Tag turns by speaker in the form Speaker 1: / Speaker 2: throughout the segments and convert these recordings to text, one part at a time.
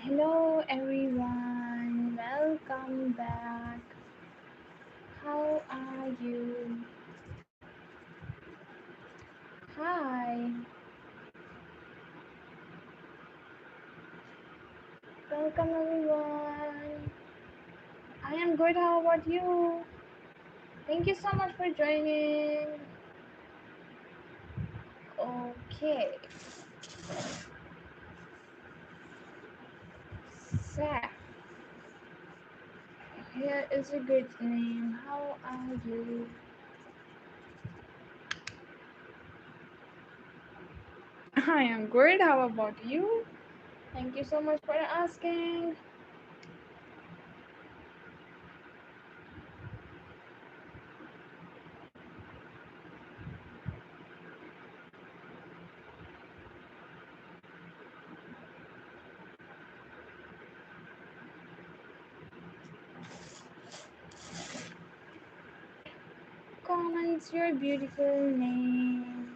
Speaker 1: Hello everyone, welcome back. How are you? Hi, welcome everyone. I am good, how about you? Thank you so much for joining. Okay, so here is a good name. How are you? I am good, how about you? Thank you so much for asking. Comments your beautiful name.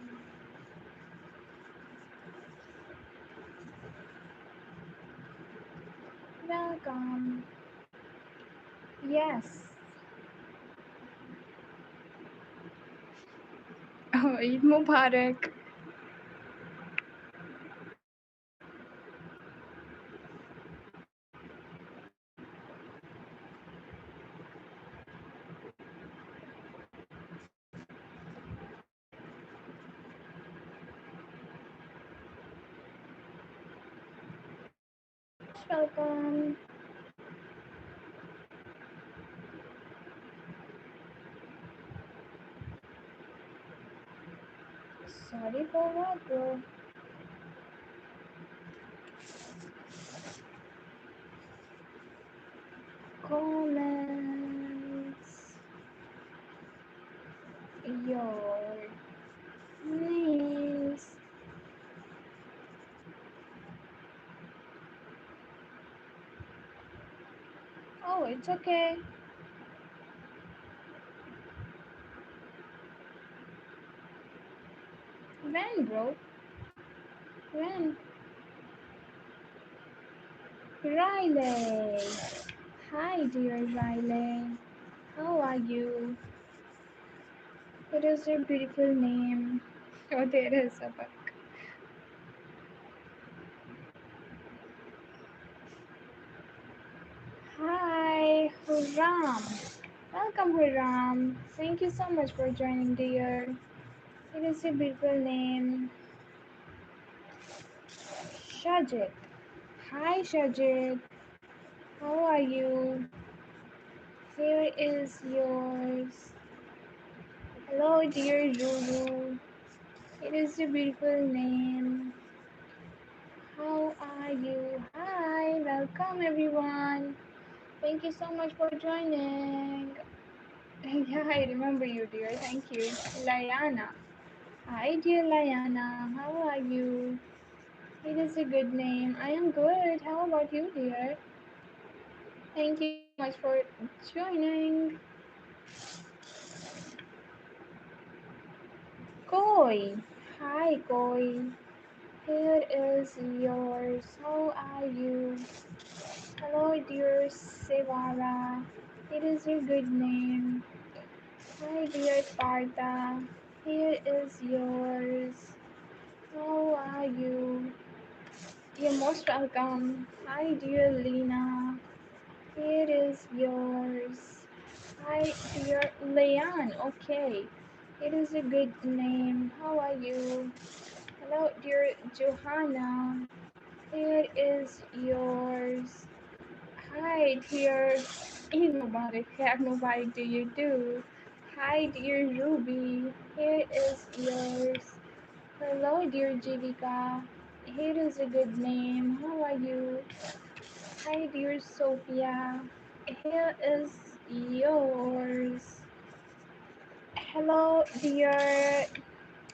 Speaker 1: Welcome. Yes. Oh, Eid Mubarak. Welcome. Sorry for what, bro? Comments your names. Oh, it's okay. When, bro? When? Riley. Hi, dear Riley. How are you? It is your beautiful name. Oh, there is a bug. Hi, Huram. Welcome, Huram. Thank you so much for joining, dear. It is your beautiful name. Shajit. Hi, Shajit. How are you? Here is yours. Hello, dear Zulu. It is your beautiful name. How are you? Hi, welcome everyone. Thank you so much for joining. Yeah, I remember you, dear. Thank you. Layana. Hi, dear Layana. How are you? It is a good name. I am good. How about you, dear? Thank you so much for joining. Koi. Hi, Koi. Here is yours. How are you? Hello, dear Sevara. It is your good name. Hi, dear Partha. Here is yours. How are you? You're most welcome. Hi, dear Lena. Here is yours. Hi, dear Leon. Okay. It is a good name. How are you? Hello, dear Johanna. Here is yours. Hi, dear Eid Mubarak. Happy Mubarak to you too. Hi, dear Ruby. Here is yours. Hello, dear Jivika. Here is a good name. How are you? Hi, dear Sophia. Here is yours. Hello, dear.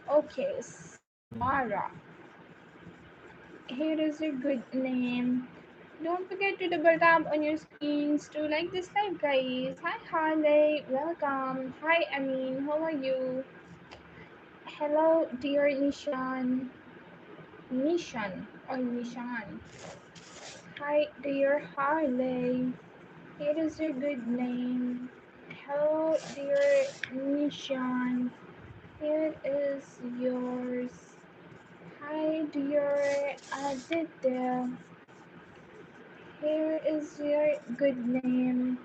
Speaker 1: Okay, Samara. Here is a good name. Don't forget to double tap on your screens to like this live, guys. Hi, Harley. Welcome. Hi, Amin. How are you? Hello, dear Nishan. Nishan or Nishan. Hi, dear Harley. It is a good name. Hello, dear Nishan. Here is yours. Hi, dear Aditya. Here is your good name.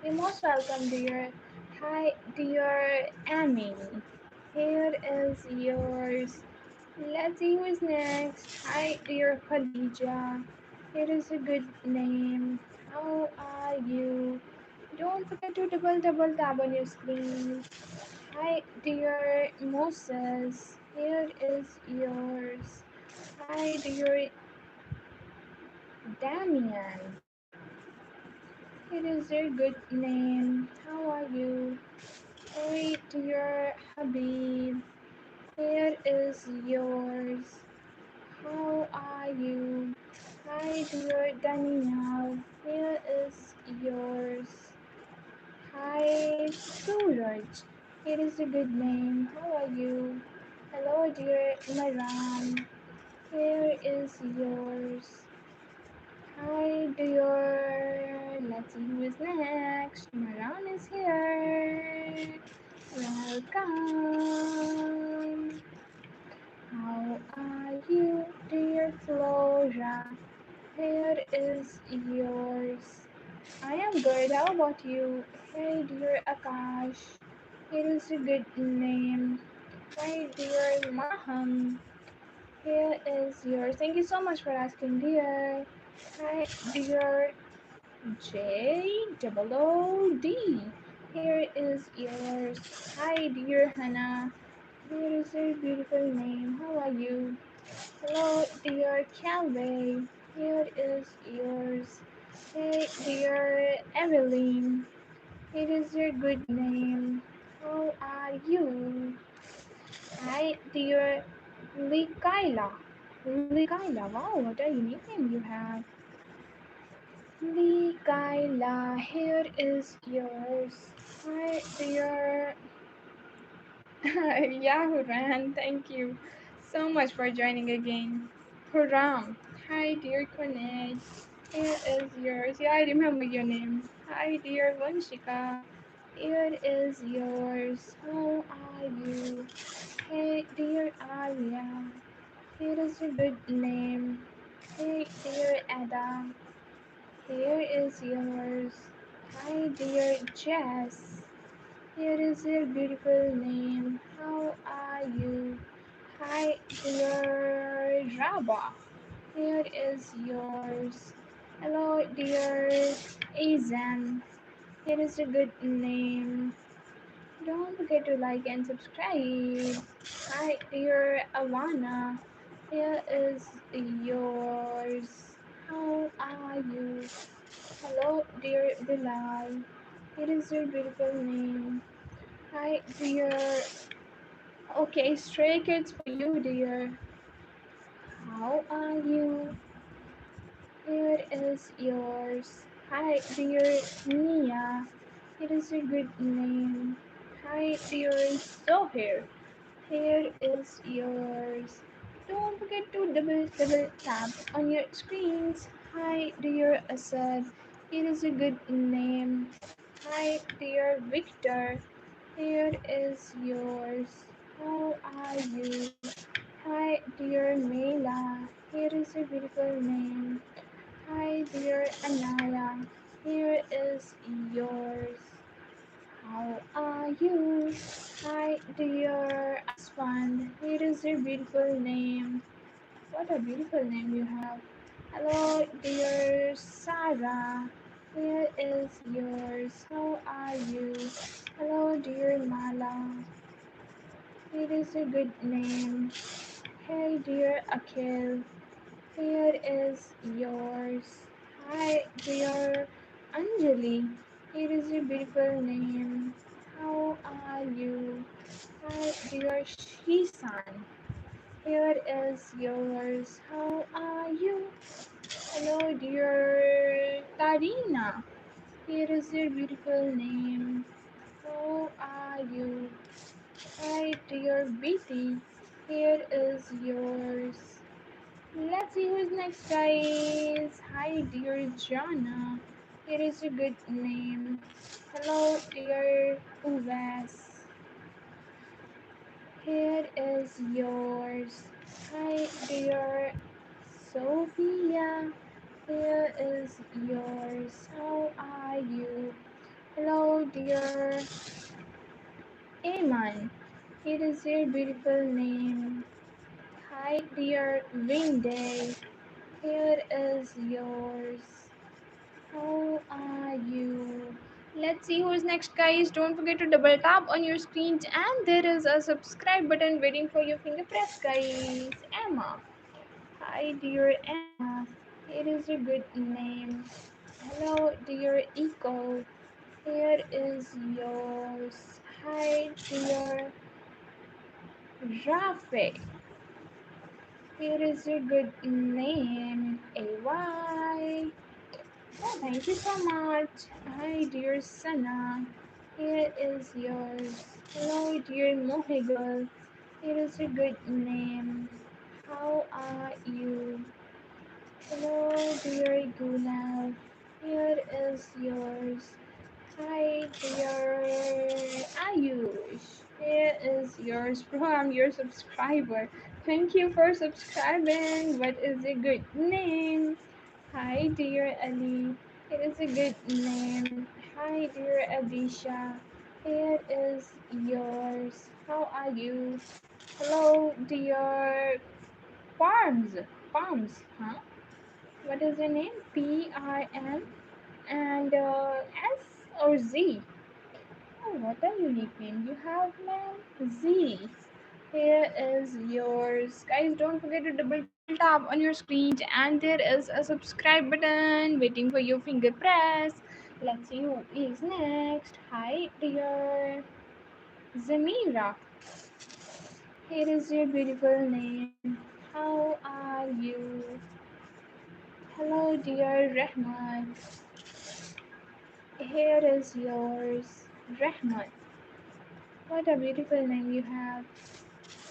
Speaker 1: You're most welcome, dear. Hi, dear Amy. Here is yours. Let's see who's next. Hi, dear Khadija. It is a good name. How are you? Don't forget to double tap on your screen. Hi, dear Moses. Here is yours. Hi, dear Damian. It is a good name. How are you? Hey, dear Habib. Here is yours. How are you? Hi, dear Danielle. Here is yours. Hi, Suraj. It is a good name. How are you? Hello, dear Maram. Here is yours. Hi, dear. Let's see who is next. Maram is here. Welcome. How are you, dear Flora? Here is yours. I am good. How about you? Hey, dear Akash. It is a good name. Hi, dear Maham. Here is yours. Thank you so much for asking, dear. Hi, dear JOOD. Here is yours. Hi, dear Hannah. Here is a beautiful name. How are you? Hello, dear Calvin. Here is yours. Hey, dear Evelyn. It is your good name. How are you? Hi, dear Likaila. Likaila. Wow, what a unique name you have. Likaila, here is yours. Hi, dear Yahoo Ran. Thank you so much for joining again. Huram. Hi, dear Cornet. Here is yours. Yeah, I remember your name. Hi, dear Vanshika. Here is yours. How are you? Hey, dear Arya. Here is your good name. Hey, dear Ada. Here is yours. Hi, dear Jess. Here is your beautiful name. How are you? Hi, dear Raba. Here is yours. Hello, dear Azan. Here is a good name. Don't forget to like and subscribe. Hi, dear Alana. Here is yours. How are you? Hello, dear Bilal. It is your beautiful name. Hi, dear. Okay, stray kids for you, dear. How are you? Here is yours. Hi, dear Nia. It is a good name. Hi, dear Zohir. Here is yours. Don't forget to double tap on your screens. Hi, dear Asad. It is a good name. Hi, dear Victor. Here is yours. How are you? Hi, dear Mela. Here is a beautiful name. Hi, dear Anaya. Here is yours. How are you? Hi, dear Aswan. Here is your beautiful name. What a beautiful name you have. Hello, dear Sarah. Here is yours. How are you? Hello, dear Mala. It is a good name. Hey, dear Akhil. Here is yours. Hi, dear Anjali. It is a beautiful name. How are you? Hi, dear Shisan. Here is yours. How are you? Hello, dear Tarina. Here is your beautiful name. How are you? Hi, dear Betty. Here is yours. Let's see who's next, guys. Hi, dear Jana. It is a good name. Hello, dear Uves. Here is yours. Hi, dear Sophia. Here is yours. How are you? Hello, dear Aman. It is your beautiful name. Hi, dear Winday. Here is yours. How are you? Let's see who's next, guys. Don't forget to double tap on your screens, and there is a subscribe button waiting for your finger press, guys. Emma. Hi, dear Emma. It is a good name. Hello, dear Eco. Here is yours. Hi, dear Rafe. Here is your good name. AY. Oh, thank you so much. Hi, dear Sana. Here is yours. Hello, dear Mohigal. Here is a good name. How are you? Hello, dear Gulab. Here is yours. Hi, dear Ayush. Here is yours from your subscriber. Thank you for subscribing. What is a good name? Hi, dear Ali. It is a good name. Hi, dear Abisha. Here is yours. How are you? Hello, dear Farms. Farms, huh? What is your name? PRM and S or Z? Oh, what a unique name you have, man. Z. Here is yours. Guys, don't forget to double tap on your screen, and there is a subscribe button waiting for your finger press. Let's see who is next. Hi, dear Zamira. Here is your beautiful name. How are you? Hello, dear Rahman. Here is yours. Rahman. What a beautiful name you have.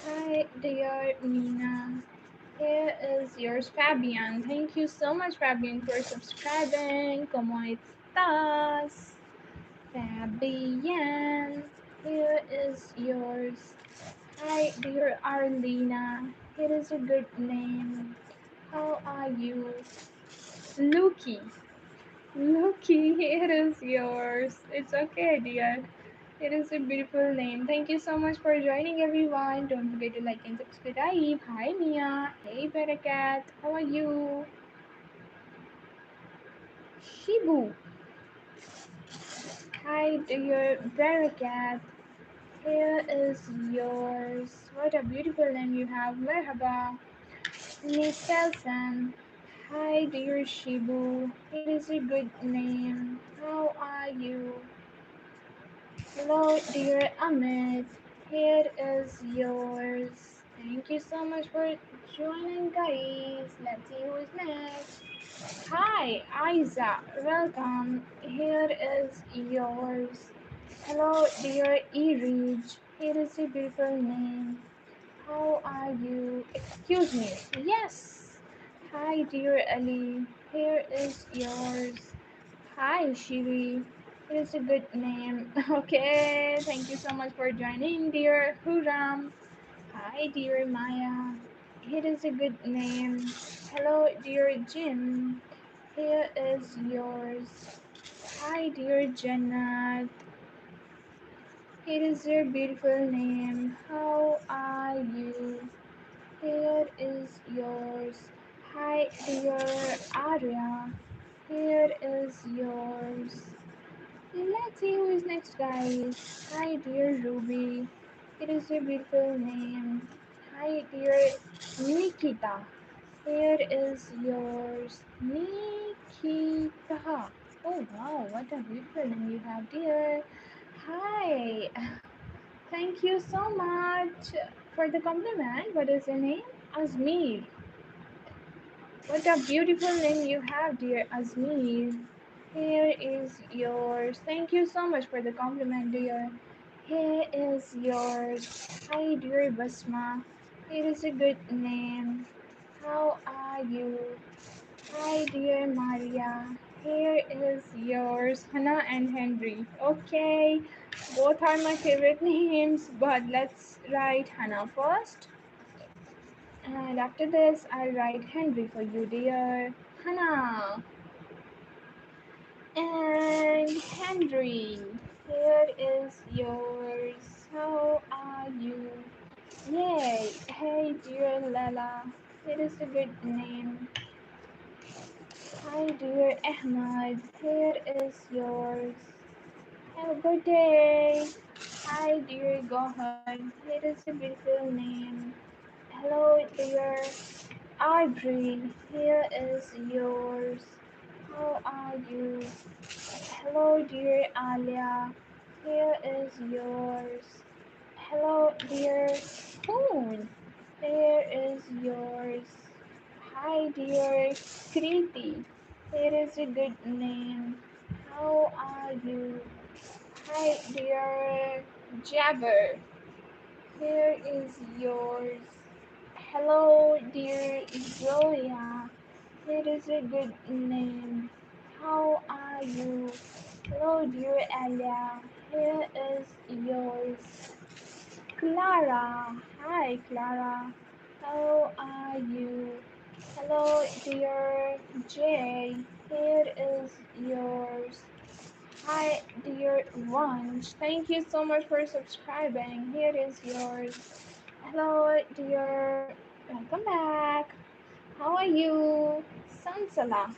Speaker 1: Hi, dear Mina. Here is yours, Fabian. Thank you so much, Fabian, for subscribing. ¿Cómo estás? Fabian. Here is yours. Hi, dear Arlena. It is a good name. How are you? Lucky. Lucky, here is yours. It's okay, dear. It is a beautiful name. Thank you so much for joining, everyone. Don't forget to like and subscribe. Hi, Mia. Hey, Barakat. How are you? Shibu. Hi, dear Barakat. Here is yours. What a beautiful name you have. Merhaba. Niselson. Hi, dear Shibu. It is a good name. How are you? Hello, dear Amit. Here is yours. Thank you so much for joining, guys. Let's see who is next. Hi, Isa. Welcome. Here is yours. Hello, dear Erige. Here is a beautiful name. How are you? Excuse me. Yes. Hi, dear Ali. Here is yours. Hi, Shiri. It is a good name. Okay, thank you so much for joining, dear Huram. Hi, dear Maya. It is a good name. Hello, dear Jim. Here is yours. Hi, dear Jannat. It is your beautiful name. How are you? Here is yours. Hi, dear Arya. Here is yours. Let's see who is next, guys. Hi, dear Ruby. It is your beautiful name. Hi, dear Nikita. Here is yours. Nikita. Oh, wow, what a beautiful name you have, dear. Hi. Thank you so much for the compliment. What is your name? Azmir. What a beautiful name you have, dear Azmir. Here is yours. Thank you so much for the compliment, dear. Here is yours. Hi, dear Basma. It is a good name. How are you? Hi, dear Maria. Here is yours, Hannah and Henry. Okay, both are my favorite names, but let's write Hannah first. And after this, I'll write Henry for you, dear Hannah. And Henry, here is yours. How are you? Yay! Hey, dear Lala. It is a good name. Hi, dear Ahmad. Here is yours. Have a good day. Hi, dear Gohan. It is a beautiful name. Hello, dear Audrey. Here is yours. How are you? Hello, dear Alia. Here is yours. Hello, dear Poon. Here is yours. Hi, dear Kriti. Here is a good name. How are you? Hi, dear Jabber. Here is yours. Hello, dear Zoya. It is a good name. How are you? Hello, dear Ella. Here is yours. Clara. Hi, Clara. How are you? Hello, dear Jay. Here is yours. Hi, dear Vansh. Thank you so much for subscribing. Here is yours. Hello, dear. Welcome back. How are you? Sansala.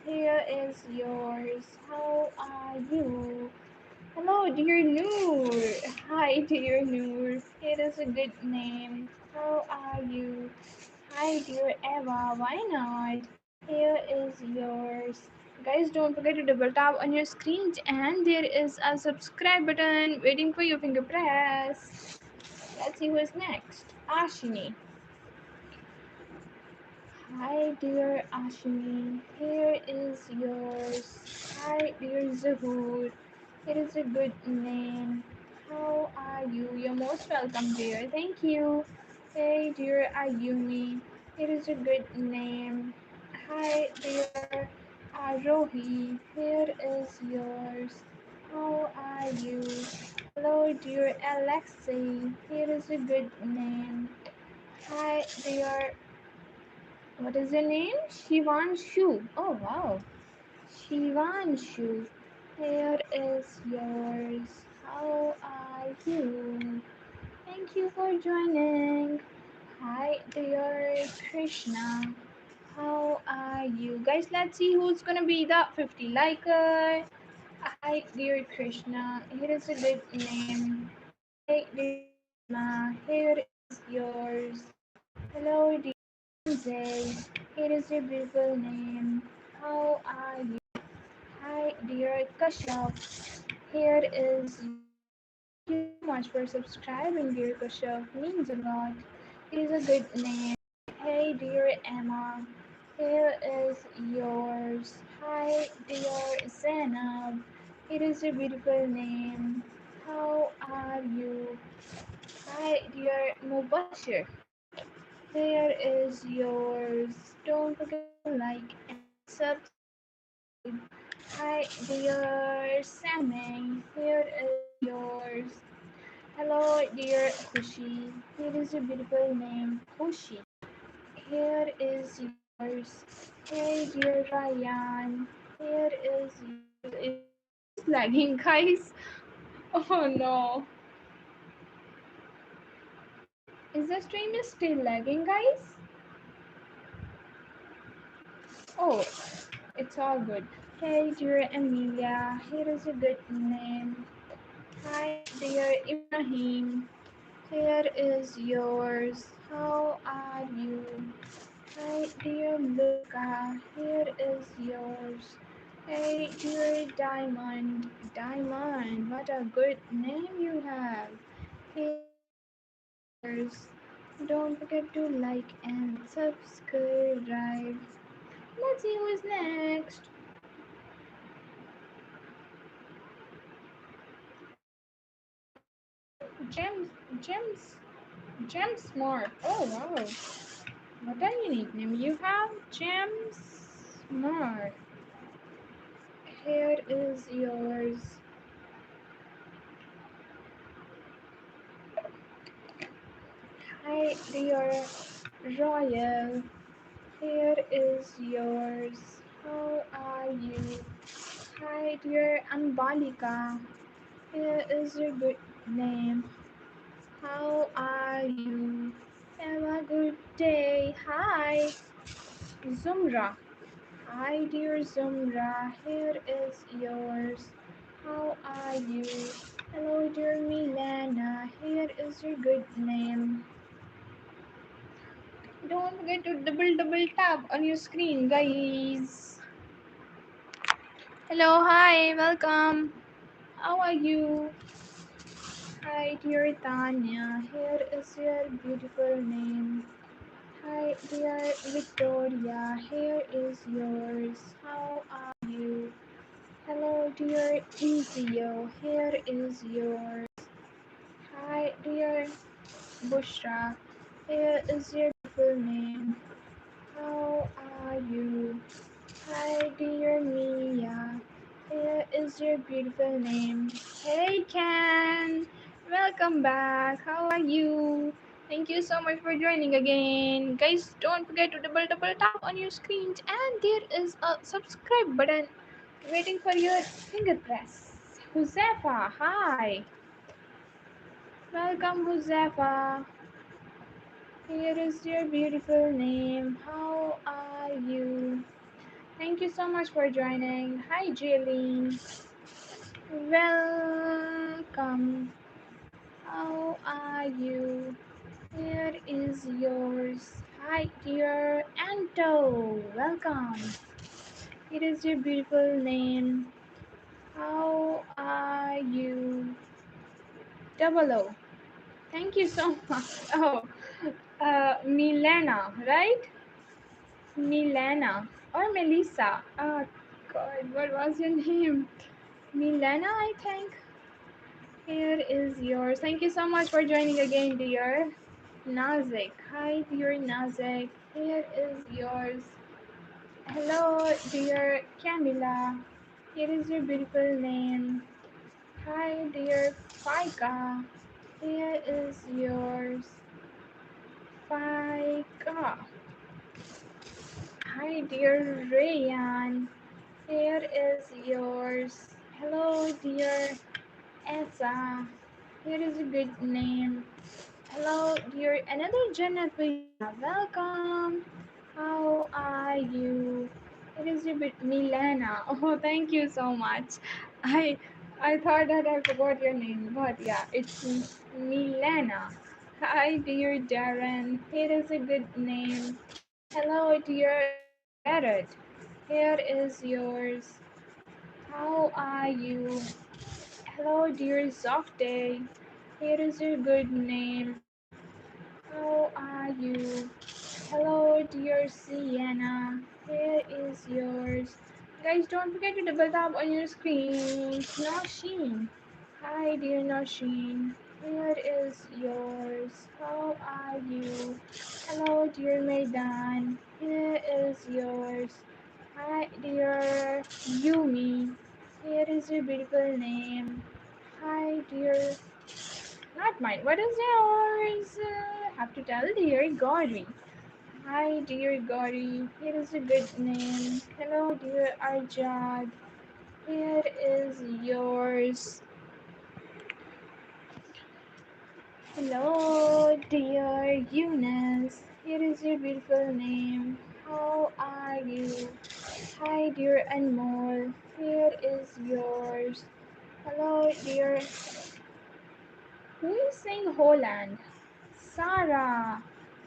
Speaker 1: Here is yours. How are you? Hello, dear Noor. Hi, dear Noor. It is a good name. How are you? Hi, dear Eva. Why not? Here is yours. Guys, don't forget to double tap on your screens, and there is a subscribe button waiting for your finger press. Let's see who is next. Ashini. Hi, dear Ashimi. Here is yours. Hi, dear Zahur. It is a good name. How are you? You're most welcome, dear. Thank you. Hey, dear Ayumi. It is a good name. Hi, dear Arohi. Here is yours. How are you? Hello, dear Alexei. Here is a good name. Hi, dear. What is your name? Shivanshu. Oh, wow. Shivanshu. Here is yours. How are you? Thank you for joining. Hi, dear Krishna. How are you? Guys, let's see who's gonna be the 50 liker. Hi, dear Krishna. Here is a good name. Hi, dear Fatima. Here is yours. Hello, dear Jay. It is a beautiful name. How are you? Hi, dear Kashyap. Here is yours. Thank you so much for subscribing, dear Kashyap. Means a lot. It is a good name. Hey, dear Emma. Here is yours. Hi, dear Zainab. It is a beautiful name. How are you? Hi, dear Mubashir. Here is yours. Don't forget to like and subscribe. Hi, dear Sammy. Here is yours. Hello, dear Kushi. Here is a beautiful name, Kushi. Here is yours. Hey, dear Ryan. Here is yours. Is the stream is lagging, guys? Oh no. Is the stream is still lagging, guys? Oh, it's all good. Hey, dear Amelia. Here is a good name. Hi, dear Ibrahim. Here is yours. How are you? Hi, dear Luca. Here is yours. Hey, dear Diamond. Diamond, what a good name you have. Here is yours. Don't forget to like and subscribe. Let's see who is next. Gems, Gems, Gem Smart. Oh wow. What a unique name you have, James Moore. Here is yours. Hi, dear Royal. Here is yours. How are you? Hi, dear Ambalika. Here is your good name. How are you? Have a good day. Hi, Zumra. Hi, dear Zumra. Here is yours. How are you? Hello, dear Milana. Here is your good name. Don't forget to double tap on your screen, guys. Hello, hi, welcome. How are you? Hi, dear Tanya. Here is your beautiful name. Hi, dear Victoria. Here is yours. How are you? Hello, dear Ezio. Here is yours. Hi, dear Bushra. Here is your full name. How are you? Hi, dear Mia. Here is your beautiful name. Hey, Ken. Welcome back. How are you? Thank you so much for joining again. Guys, don't forget to double tap on your screens, and there is a subscribe button waiting for your finger press. Huzefa, hi. Welcome, Huzefa. Here is your beautiful name. How are you? Thank you so much for joining. Hi, Jaylene. Welcome. How are you? Here is yours. Hi, dear Anto. Welcome. It is your beautiful name. How are you? Double O. Thank you so much. Oh, Milena, right? Milena or Melissa. Oh, God, what was your name? Milena, I think. Here is yours. Thank you so much for joining again, dear. Nazik. Hi, dear Nazik. Here is yours. Hello, dear Camila. Here is your beautiful name. Hi, dear Faika. Here is yours. Faika. Hi, dear Rayan. Here is yours. Hello, dear Esa. Here is a good name. Hello, dear. Another Janapriya. Welcome. How are you? It is a bit Milena. Oh, thank you so much. I I thought that I forgot your name, but yeah, it's Milena. Hi, dear Darren. It is a good name. Hello, dear Jared. Here is yours. How are you? Hello, dear Zofte. Here is your good name. How are you? Hello, dear Sienna. Here is yours. Guys, don't forget to double tap on your screen. Nosheen. Hi, dear Nosheen. Here is yours. How are you? Hello, dear Maidan. Here is yours. Hi, dear Yumi. Here is your beautiful name. Hi, dear. Not mine. What is yours? Have to tell, dear Gauri. Hi, dear Gauri. Here is a good name. Hello, dear Arjad. Here is yours. Hello, dear Eunice. Here is your beautiful name. How are you? Hi, dear Anmol. Here is yours. Hello, dear. Who is saying Holland? Sarah.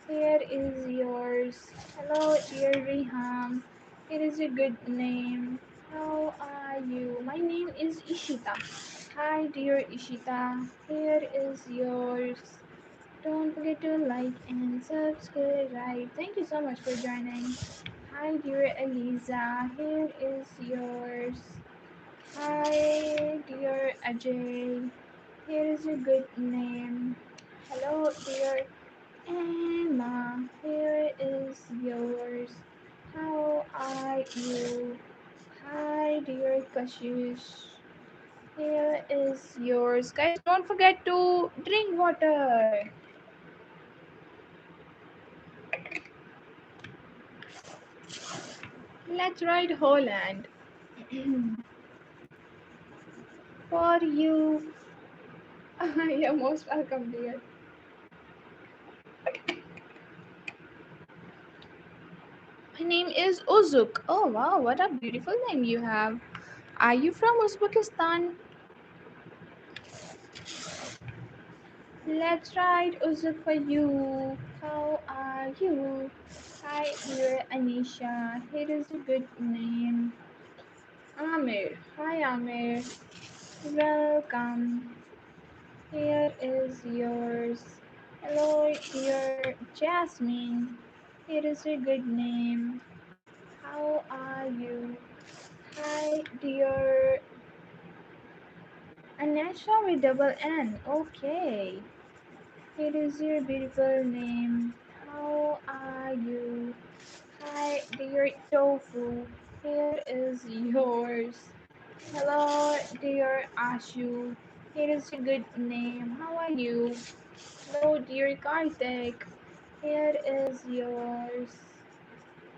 Speaker 1: Here is yours. Hello, dear Riham. It is a good name. How are you? My name is Ishita. Hi, dear Ishita. Here is yours. Don't forget to like and subscribe. Thank you so much for joining. Hi, dear Eliza. Here is yours. Hi, dear Ajay. Here is a good name. Hello, dear Emma, here is yours. How are you? Hi, dear Kashish. Here is yours. Guys, don't forget to drink water. Let's ride Holland. For you. You're most welcome, dear. My name is Uzuk. Oh wow, what a beautiful name you have. Are you from Uzbekistan? Let's ride Uzuk for you. How are you? Hi, dear Anisha. Here is a good name. Amir. Hi, Amir. Welcome. Here is yours. Hello, dear Jasmine. Here is a good name. How are you? Hi, dear Anasha with double N. Okay. Here is your beautiful name. How are you? Hi, dear Tofu. Here is yours. Hello, dear Ashu. Here is a good name. How are you? Hello, dear Karthik. Here is yours.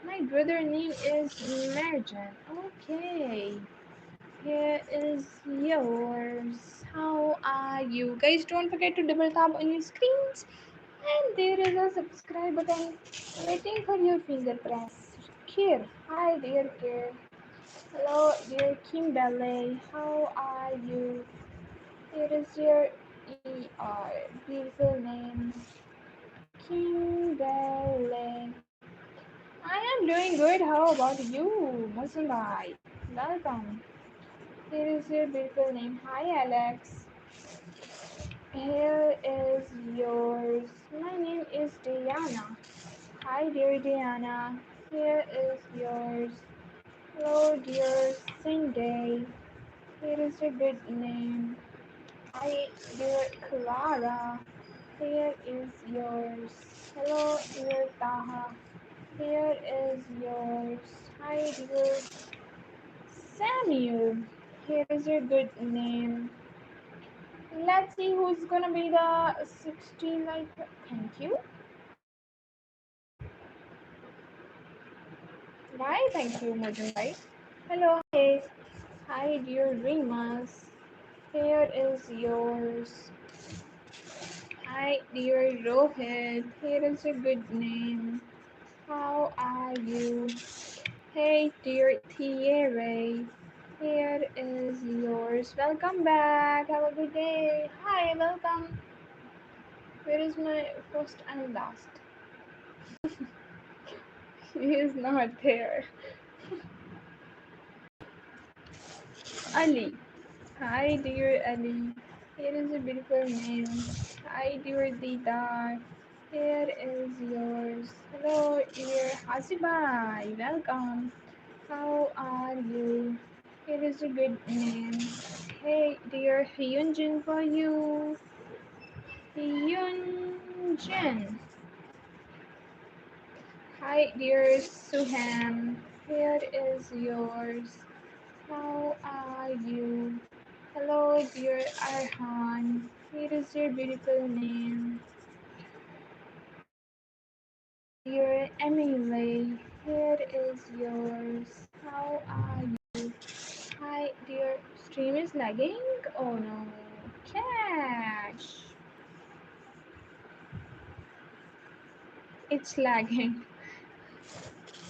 Speaker 1: My brother name is Merjan. Okay. Here is yours. How are you? Guys, don't forget to double tap on your screens. And there is a subscribe button waiting for your finger press. Here. Hi, dear Kir. Hello, dear Kimberly. How are you? Here is your ER. Beautiful name. Kimberly. I am doing good. How about you, Muslimbai? Welcome. Here is your beautiful name. Hi, Alex. Here is yours. My name is Diana. Hi, dear Diana. Here is yours. Hello, dear Cindy. Here is your good name. Hi, dear Clara. Here is yours. Hello, dear Taha. Here is yours. Hi, dear Samuel. Here is your good name. Let's see who's gonna be the 16 like. Thank you. Why? Thank you, Mojun. Right? Hello. Hey. Hi, dear Rimas. Here is yours. Hi, dear Rohit. Here is a good name. How are you? Hey, dear Thierry. Here is yours. Welcome back. Have a good day. Hi, welcome. Where is my first and last? He is not there. Ali. Hi, dear Ali. Here is a beautiful name. Hi, dear Dita. Here is yours. Hello, dear Hasibai. Welcome. How are you? Here is a good name. Hey, dear Hyunjin for you. Hyunjin. Hi, dear Suham. Here is yours. How are you? Hello, dear Arhan. Here is your beautiful name. Dear Emily. Here is yours. How are you? Hi, dear. Stream is lagging? Oh no. Cash. It's lagging.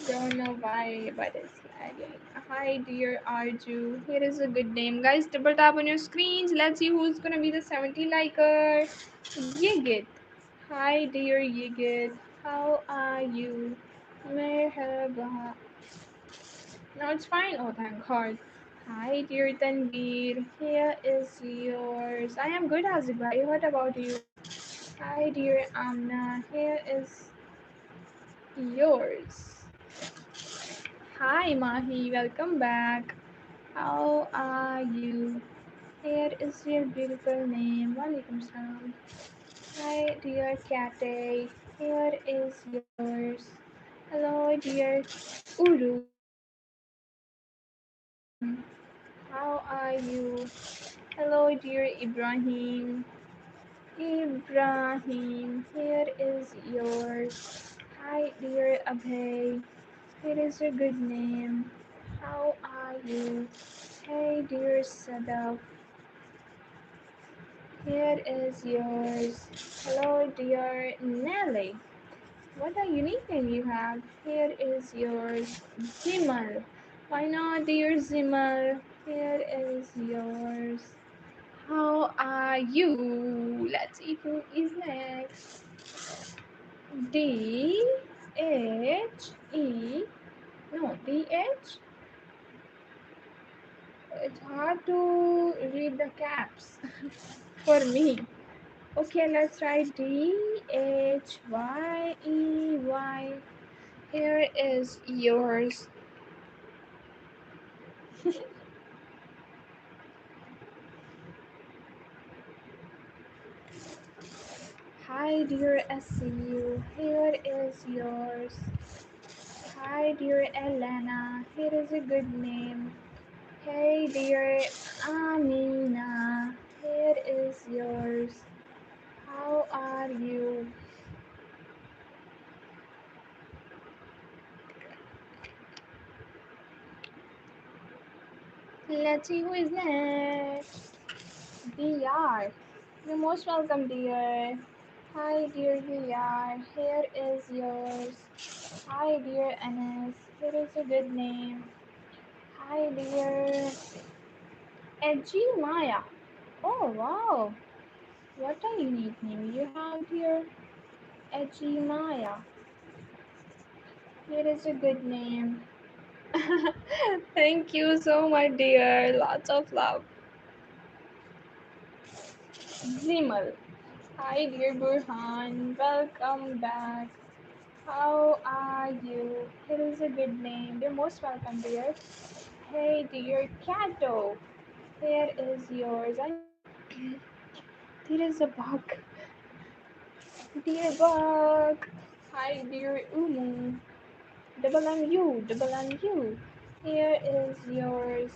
Speaker 1: Don't know why, but it's lagging. Hi, dear Arju. Here is a good name. Guys, double tap on your screens. Let's see who's gonna be the 70 liker. Yigit. Hi, dear Yigit. How are you? Merhaba. No, it's fine. Oh, thank God. Hi, dear Tanveer. Here is yours. I am good, Azibai. What about you? Hi, dear Amna. Here is yours. Hi, Mahi. Welcome back. How are you? Here is your beautiful name. Walaikum salam. Hi, dear Kate. Here is yours. Hello, dear Urun. How are you? Hello, dear Ibrahim. Ibrahim, here is yours. Hi, dear Abhay. Here is your good name. How are you? Hey, dear Sadaf. Here is yours. Hello, dear Nelly. What a unique name you have. Here is yours. Zimal. Why not, dear Zimal? Here is yours. How are you? Let's see who is next. D H E. No, D H. It's hard to read the caps for me. Okay, let's try D H Y E Y. Here is yours. Hi, dear SCU. Here is yours. Hi, dear Elena. Here is a good name. Hey, dear Amina. Here is yours. How are you? Let's see who is next. DR. You're most welcome, dear. Hi, dear VR. Here is yours. Hi, dear Anas. Here is a good name. Hi, dear Edgy Maya. Oh, wow. What a unique name you have here. Edgy Maya. Here is a good name. Thank you so much, dear. Lots of love. Zimal. Hi, dear Burhan. Welcome back. How are you? Here is a good name. You're most welcome, dear. Hey, dear Kato. Here is yours. There is a bug. Dear bug. Hi, dear Umu. Double M U, double M U. Here is yours.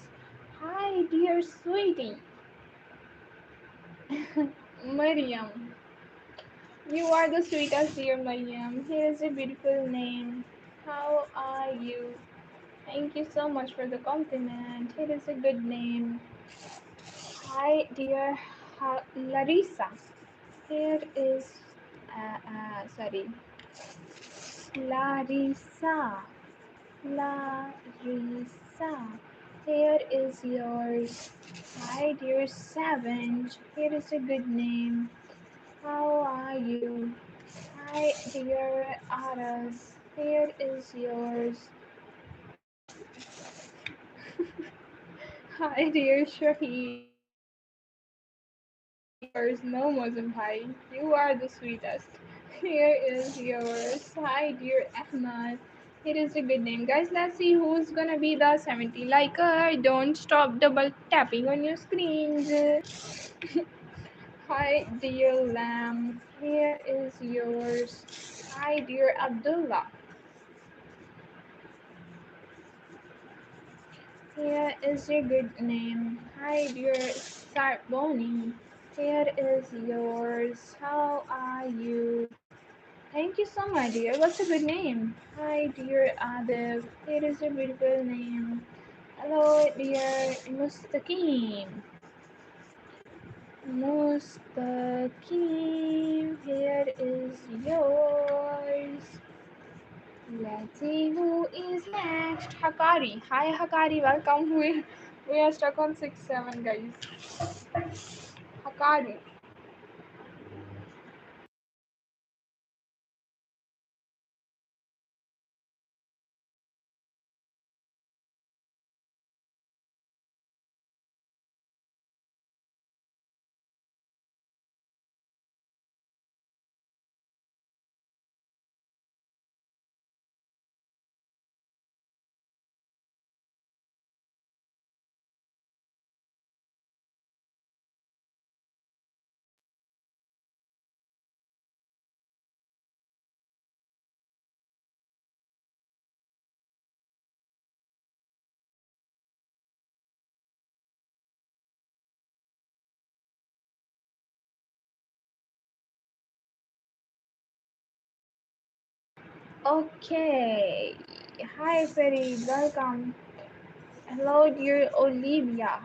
Speaker 1: Hi, dear sweetie. Mariam. You are the sweetest, dear Mariam. Here is a beautiful name. How are you? Thank you so much for the compliment. It is a good name. Hi, dear Larissa. Here is, sorry, Larissa. Larissa. Here is yours. Hi, dear Savage. Here is a good name. How are you? Hi, dear Aras. Here is yours. Hi, dear Shahid. Yours, no Muslim Bhai. You are the sweetest. Here is yours. Hi, dear Ahmad. It is a good name. Guys, let's see who's gonna be the 70 liker. Don't stop double tapping on your screens. Hi, dear Lamb. Here is yours. Hi, dear Abdullah. Here is your good name. Hi, dear Sarboni. Here is yours. How are you? Thank you so much, dear. What's a good name? Hi, dear Adib. It is a beautiful name. Hello, dear Mustaqim. Mustaqim, here is yours. Let's see who is next. Hakari. Hi, Hakari. Welcome. We are stuck on 6-7, guys. Hakari. Okay. Hi, Ferry. Welcome. Hello, dear Olivia.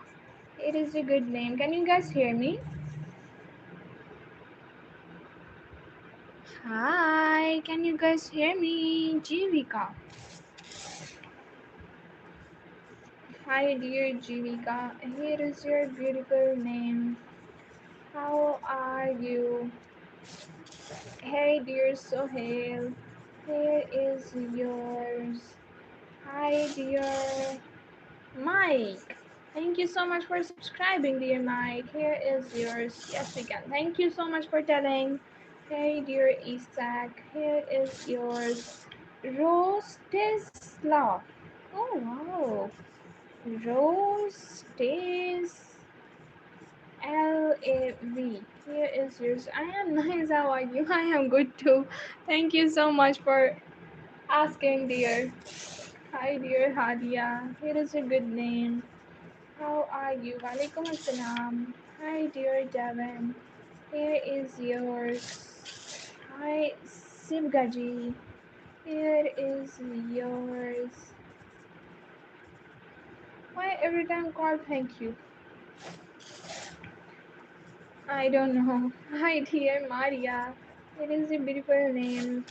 Speaker 1: It is a good name. Can you guys hear me? Hi. Can you guys hear me? Jivika. Hi, dear Jivika. Here is your beautiful name. How are you? Hey, dear Sohail. Here is yours. Hi, dear Mike. Thank you so much for subscribing, dear Mike. Here is yours. Yes, we can. Thank you so much for telling. Hey, dear Isaac. Here is yours. Rose Tesla. Oh, wow. Rose LAV. Here is yours. I am nice. How are you? I am good too. Thank you so much for asking, dear. Hi, dear Hadia. Here is a good name. How are you? Walaikum assalam. Hi, dear Devin. Here is yours. Hi, Sibgaji. Here is yours. Why every time call thank you? I don't know. Hi, dear Maria. It is a beautiful name.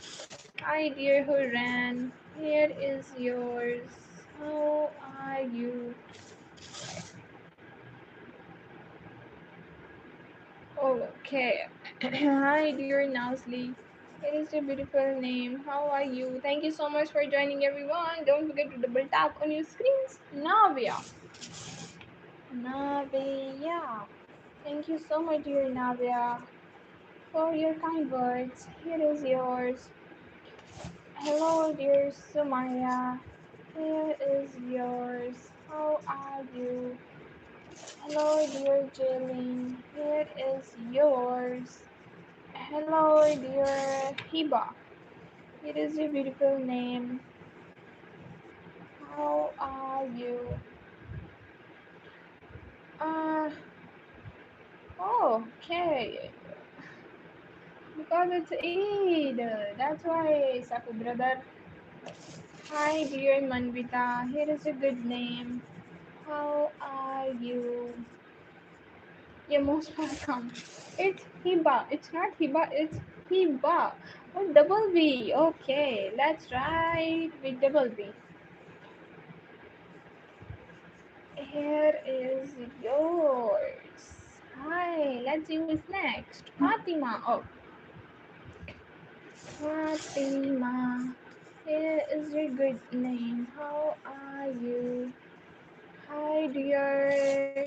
Speaker 1: Hi, dear Huran. Here is yours. How are you? Okay. Hi, dear Nasli. It is a beautiful name. How are you? Thank you so much for joining, everyone. Don't forget to double tap on your screens. Navia. Navia. Thank you so much, dear Navia, for your kind words. Here is yours. Hello, dear Sumaya. Here is yours. How are you? Hello, dear Jaylene. Here is yours. Hello, dear Hiba. It is a beautiful name. How are you? Uh, okay. Because it's Eid. That's why, Saku brother. Hi, dear Manvita. Here is a good name. How are you? You're most welcome. It's Hiba. It's not Hiba, it's Hiba. Oh, double B. Okay, let's write with double B. Here is yours. Hi, let's see who is next. Fatima. Oh, Fatima. Here is your good name. How are you? Hi, dear.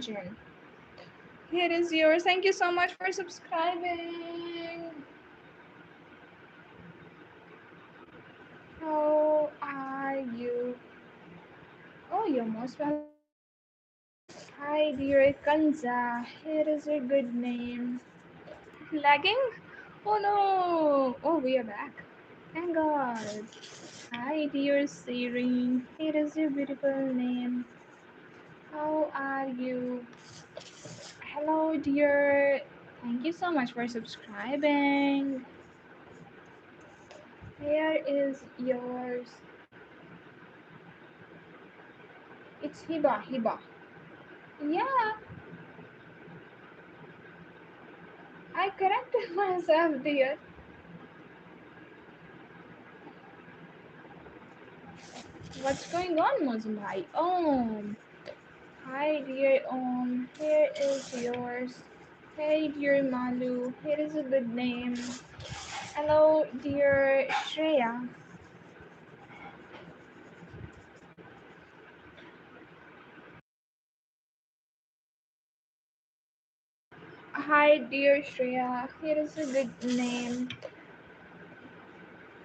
Speaker 1: Engine. Here is yours. Thank you so much for subscribing. How are you? Oh, you're most welcome. Hi, dear Kanza. Here is your good name. Lagging? Oh no! Oh, we are back. Thank God. Hi, dear Siri. Here is your beautiful name. How are you? Hello, dear. Thank you so much for subscribing. Here is yours. It's Hiba. Hiba. Yeah, I corrected myself, dear. What's going on, Mozumbai? Hi, dear Here is yours. Hey, dear Malu. Here is a good name. Hello, dear Shreya. Hi, dear Shreya. Here is a good name.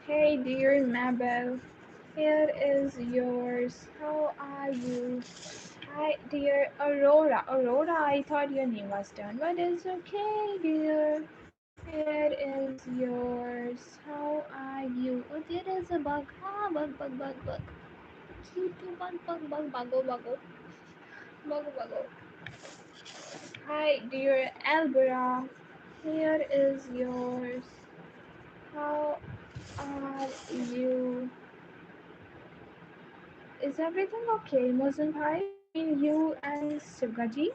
Speaker 1: Hey, dear Mabel. Here is yours. How are you? Hi, dear Aurora. Aurora, I thought your name was done, but it's okay, dear. Here is yours. How are you? Oh, there is a bug. Ah, bug, bug, bug, bug. Cute bug, bug, bug, buggo, buggo. Buggo, buggo. Hi, dear Albera. Here is yours. How are you? Is everything okay, Mozin Bhai, between you and Subgaji?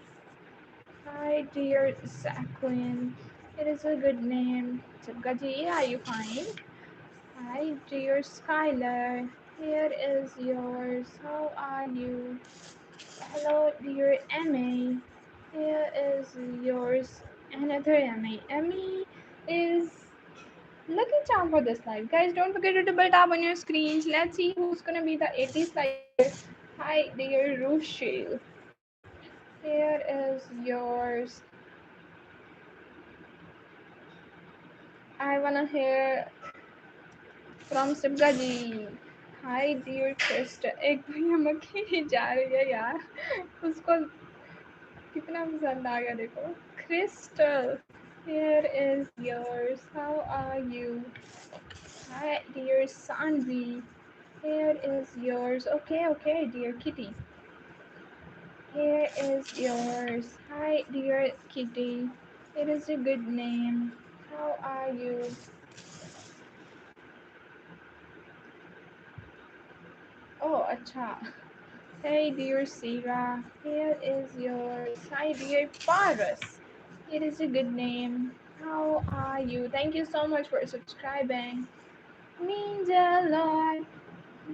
Speaker 1: Hi, dear Saquin. It is a good name. Subgaji, are you fine? Hi, dear Skylar. Here is yours. How are you? Hello, dear Emmy. Here is yours. Another Emmy. Emmy is lucky charm for this live. Guys, don't forget to double tap on your screens. Let's see who's gonna be the 80s lifer. Hi, dear Rochelle. Here is yours. I wanna hear from Subgaji. Hi, dear Krista. एक भैया मक्खी जा रही है यार उसको कितना पसंद आ गया देखो Crystal. Here is yours. How are you? Hi, dear Sanvi. Here is yours. Okay, okay, dear Kitty. Here is yours. Hi, dear Kitty. It is a good name. How are you? Oh, acha. Hey, dear Sira. Here is yours. Hi, dear Paras. It is a good name. How are you? Thank you so much for subscribing. Means a lot.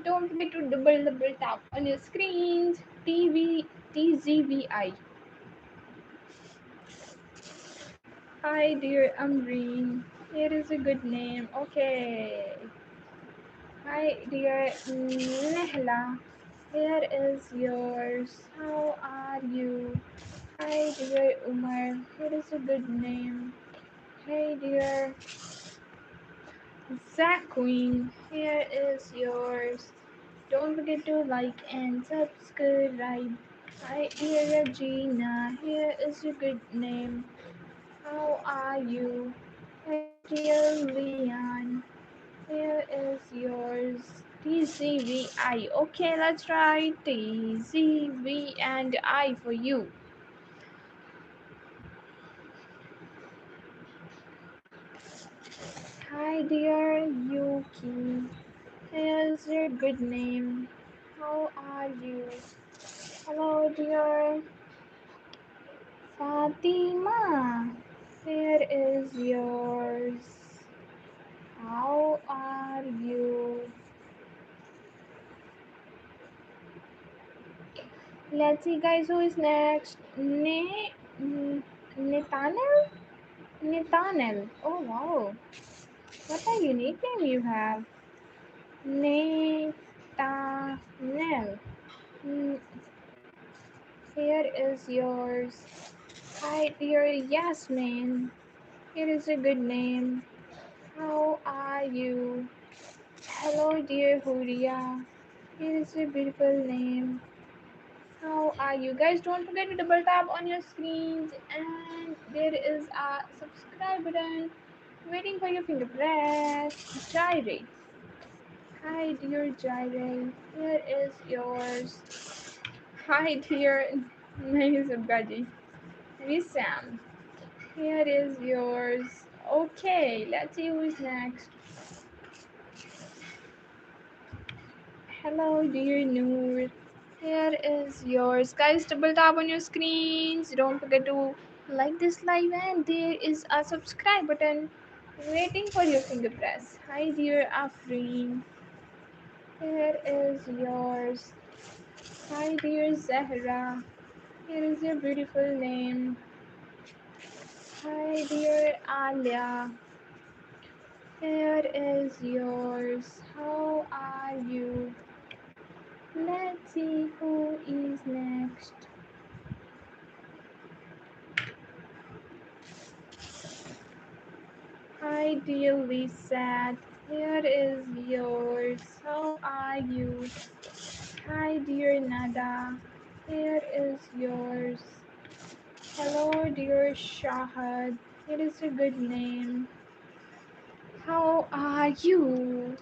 Speaker 1: Don't forget to double tap on your screens. TZVI. Hi, dear Amreen. It is a good name. Okay. Hi, dear Nehla. Here is yours. How are you? Hi, dear Umar. It is a good name. Hey, dear Zach Queen. Here is yours. Don't forget to like and subscribe. Hi, dear Regina. Here is a good name. How are you? Hey, dear Leon. Here is yours. TZVI. Okay, let's try TZV and I for you. Hi, dear Yuki. Here's your good name. How are you? Hello, dear Fatima. Here is yours. How are you? Let's see, guys, who is next. Nathaniel? Nathaniel. Oh, wow. What a unique name you have. Nathaniel. Mm, Here is yours. Hi, dear Yasmin. It is a good name. How are you? Hello, dear Huria. It is a beautiful name. How are you? Guys, don't forget to double tap on your screens, and there is a subscribe button waiting for your finger press. Gyrate. Hi, dear Gyrate. Here is yours. Hi, dear Nahisabgaji. Sam. Here is yours. Okay, let's see who is next. Hello, dear Noor. Here is yours. Guys, double tap on your screens. Don't forget to like this live, and there is a subscribe button waiting for your finger press. Hi, dear Afreen. Here is yours. Hi, dear Zahra. Here is your beautiful name. Hi, dear Alia. Here is yours. How are you? Let's see who is next. Hi, dear Lisa. Here is yours. How are you? Hi, dear Nada. Here is yours. Hello, dear Shahad. It is a good name. How are you?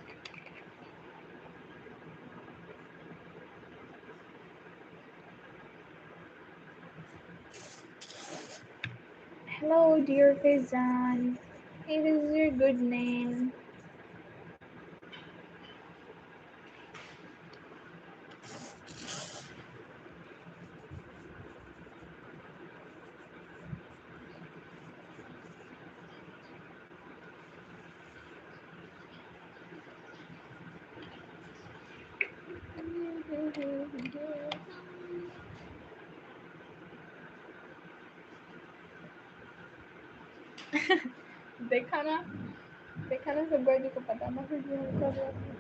Speaker 1: Hello, dear Faizan. It is your good name. देखा ना देखा ना सब गाड़ी को पता ना फिर भी हम कर रहे थे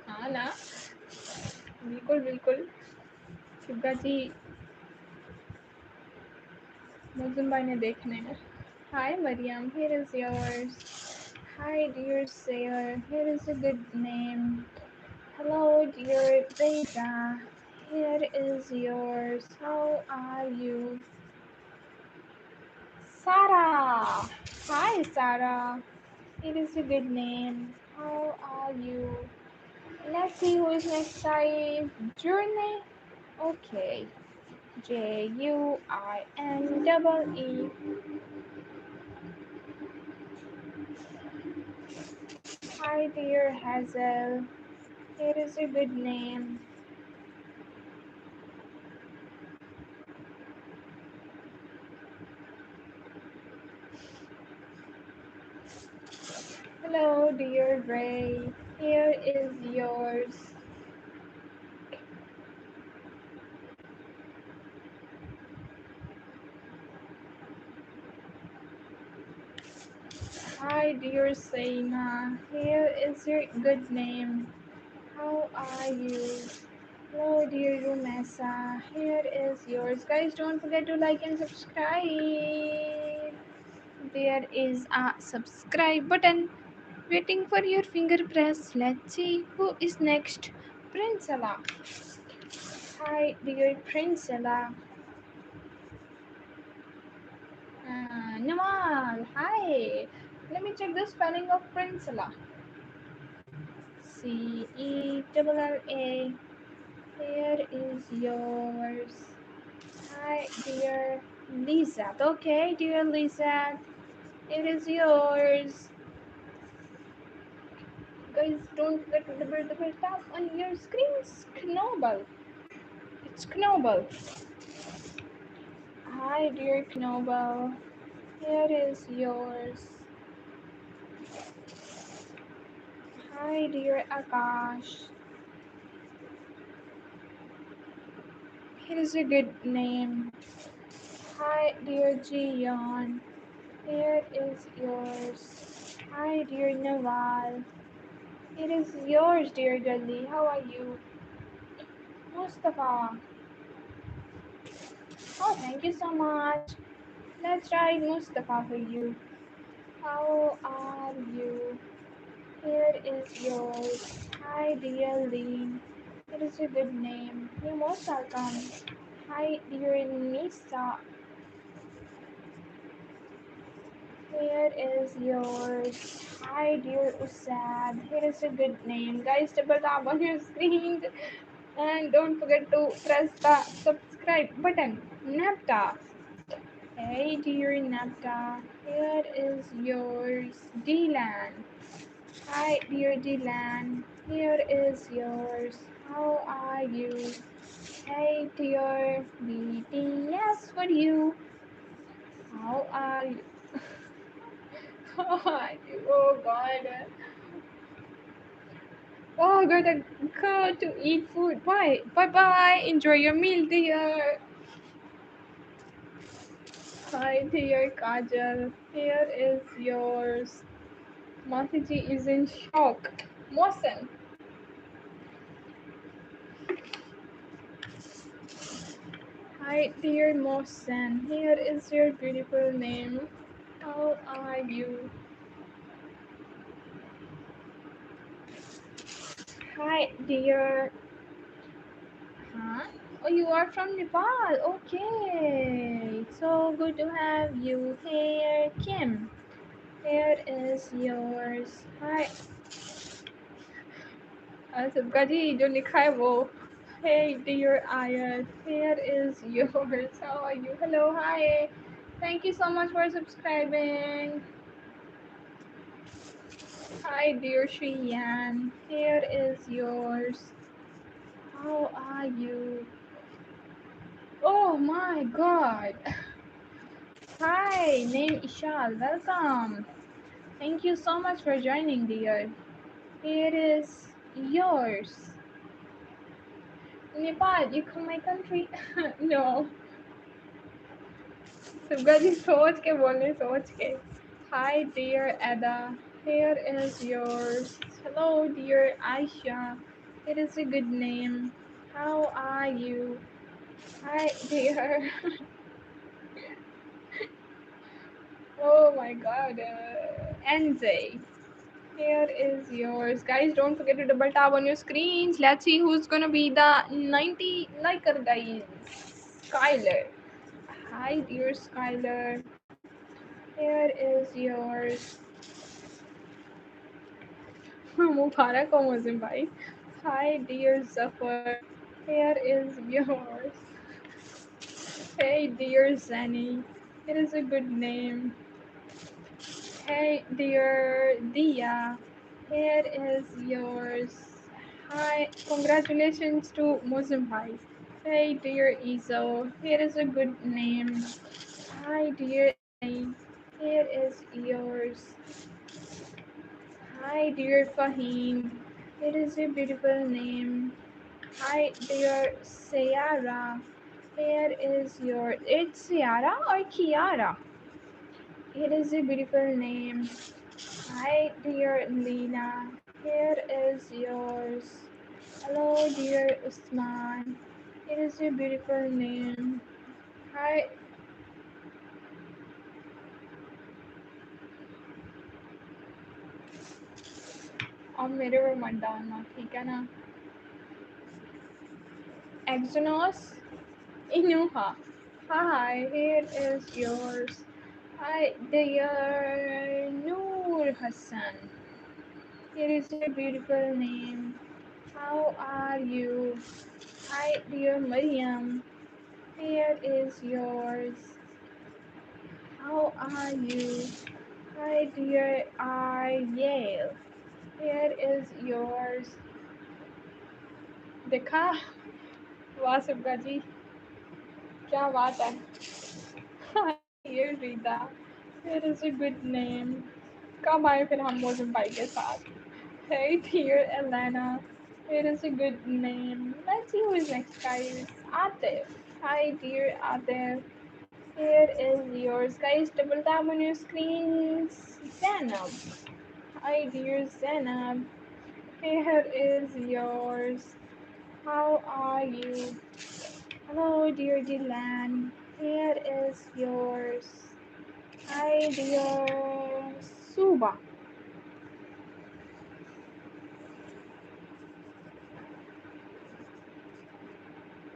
Speaker 1: हाँ ना बिल्कुल बिल्कुल शिवगा जी मौजूद भाई ने देखने हैं Hi Mariam, here is yours. Hi dear Sayer, here is a good name. Hello dear Veda, here is yours. How are you? Sarah! Hi Sarah, it is a good name. How are you? Let's see who is next time. Journey? Okay. Juinee. Hi dear Hazel, it is a good name. Hello, dear Ray. Here is yours. Hi, dear Seima. Here is your good name. How are you? Hello, dear Rumesa. Here is yours. Guys, don't forget to like and subscribe. There is a subscribe button waiting for your finger press. Let's see who is next. Princella. Hi, dear Princella. Namal, hi. Let me check the spelling of Princella. Cella. Here is yours. Hi, dear Lisa. Okay, dear Lisa. It is yours. Guys, don't forget to double tap on your screens. Knoble. It's Knoble. Hi, dear Knoble. Here is yours. Hi, dear Akash. It is a good name. Hi, dear Jiyon. Here is yours. Hi, dear Nawal. It is yours, dear Gully. How are you? Mustafa. Oh, thank you so much. Let's try Mustafa for you. How are you? Here is yours. Hi, dear Lee. It is a good name. You're most welcome. Hi, dear Nisa. Here is yours. Hi, dear Usad. Here is a good name. Guys, double tap on your screen and don't forget to press the subscribe button. Napta. Hey, dear Napta. Here is yours. Dylan. Hi, dear Dylan. Here is yours. How are you? Hey, dear BTS for you. How are you? Oh God. Oh, gotta go to eat food. Bye. Bye bye. Enjoy your meal, dear. Hi, dear Kajal. Here is yours. Masiji is in shock. Mosen. Hi, dear Mosen. Here is your beautiful name. How are you? Hi, dear. Huh? Oh, you are from Nepal. Okay. So good to have you here, Kim. Here is yours. Hi. सबका जी जो लिखा है वो. Hey, dear Ayat. Here is yours. How are you? Hello, hi. Thank you so much for subscribing. Hi, dear Shiyan. Here is yours. How are you? Oh my god. Hi, name Ishal. Welcome. Thank you so much for joining, dear. Here is yours. Nepal, you come my country? No. सुगा जी सोच के बोलने सोच के. Hi, dear Ada. Here is yours. Hello, dear Aisha. It is a good name. How are you? Hi, dear. Oh my god. NJ. Here is yours. Guys, don't forget to double tap on your screens. Let's see who's gonna be the 90 liker, guys. Skylar. Hi, dear Skylar. Here is yours. Mubarak or Muslim bhai. Hi, dear Zafar. Here is yours. Hey, dear Zani. It is a good name. Hey, dear Dia. Here is yours. Hi, congratulations to Muslim bhai. Hey, dear Izo. Here is a good name. Hi, dear Annie. Here is yours. Hi, dear Fahim. It is a beautiful name. Hi, dear Sayara. Here is your. It's Ciara or Kiara? It is a beautiful name. Hi, dear Lena. Here is yours. Hello, dear Usman. It is a beautiful name. Hi. अब मेरे पे मत डालना ठीक है ना. Exynos Inuha. Hi, here is yours. Hi, dear Noor Hassan. It is a beautiful name. How are you? Hi, dear Mariam. Here is yours. How are you? Hi, dear Ariel. Here is yours. देखा वासुका जी क्या बात है. Hi, dear Rita. It is a good name. कब आए फिर हम मौसम भाई के साथ. Hey, dear Elena. It is a good name. Let's see who is next, guys. Atif. Hi, dear Atif. Here is yours, guys. Double tap on your screens. Zainab. Hi, dear Zainab. Here is yours. How are you? Hello, dear Dylan. Here is yours. Hi, dear Suba.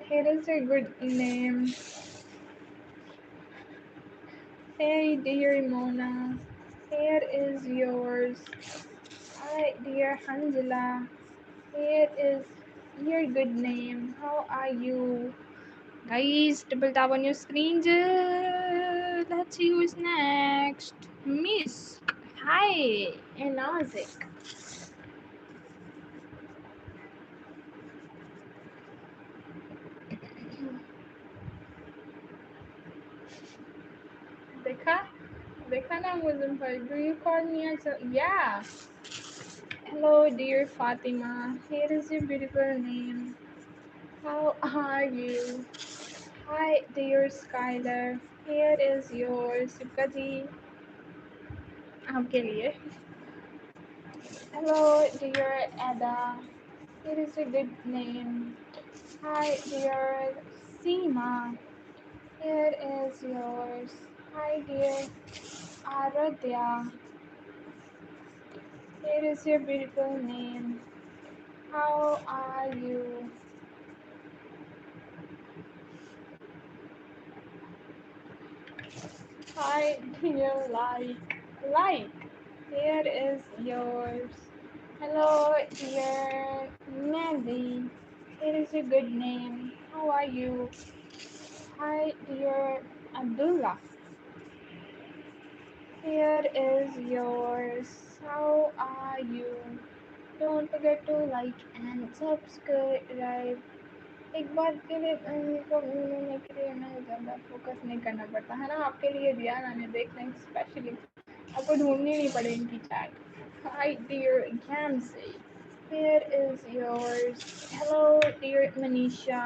Speaker 1: Here is a good name. Hey, dear Mona. Here is yours. Hi, dear Hanzila. Here is your good name. How are you? Guys, double tap on your screens. Let's see who's next. Miss. Hi, and Nazik. Dekha? Dekha na Muslim bhai. Do you call me as a... Yeah. Hello, dear Fatima. Here is your beautiful name. How are you? Hi, dear Skylar. Here is yours. Subka ji. आपके लिए. Hello, dear Ada. It is a good name. Hi, dear Seema. Here is yours. Hi, dear Aradhya. Here is your beautiful name. How are you? Hi, dear Like. Like. Here is yours. Hello, dear Mandy. It is a good name. How are you? Hi, dear Abdullah. Here is yours. How are you? Don't forget to like and subscribe. एक बात के लिए को मिलने के लिए मैं ज़्यादा फोकस नहीं करना पड़ता है ना आपके लिए दिया मैंने देख लें स्पेशली आपको ढूंढनी नहीं पड़ेगी इनकी chat Hi dear Gamsi. Here is yours. Hello dear Manisha.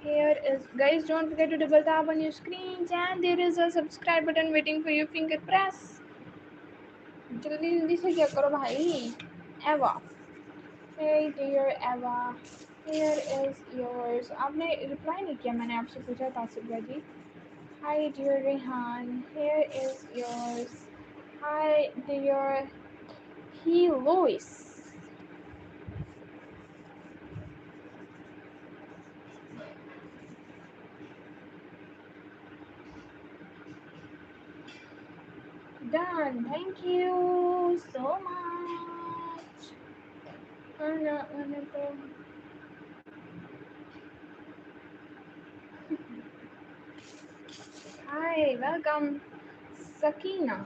Speaker 1: Here is guys don't forget to double tap on your screens and there is a subscribe button waiting for your finger press. जल्दी जल्दी से क्या करो भाई Eva. Hey dear Eva. Here is yours. आपने reply नहीं किया मैंने आपसे पूछा तासिफा जी. Hi dear Rehan. Here is yours. Hi dear He Lois. Done. Thank you so much. Hi, welcome, Sakina.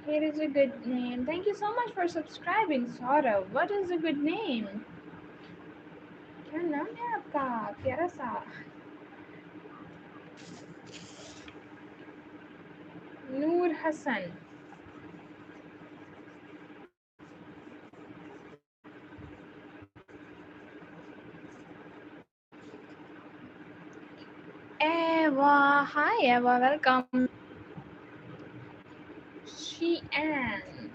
Speaker 1: Here is a good name. Thank you so much for subscribing, Saurav. What is a good name? क्या नाम है आपका प्यारा सा नूर Hasan Eva. Hi Eva, welcome. She Ann.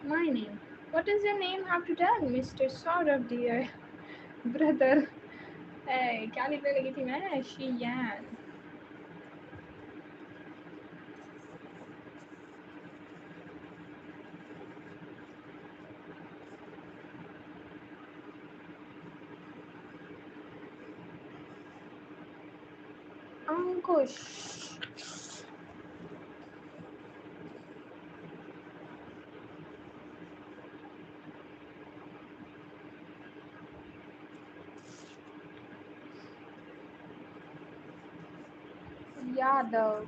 Speaker 1: My name. What does your name have to tell, Mr. Saurav dear? Brother. Hey, क्या लिखने लगी थी मैं? She Ann. Ankush. Yadav.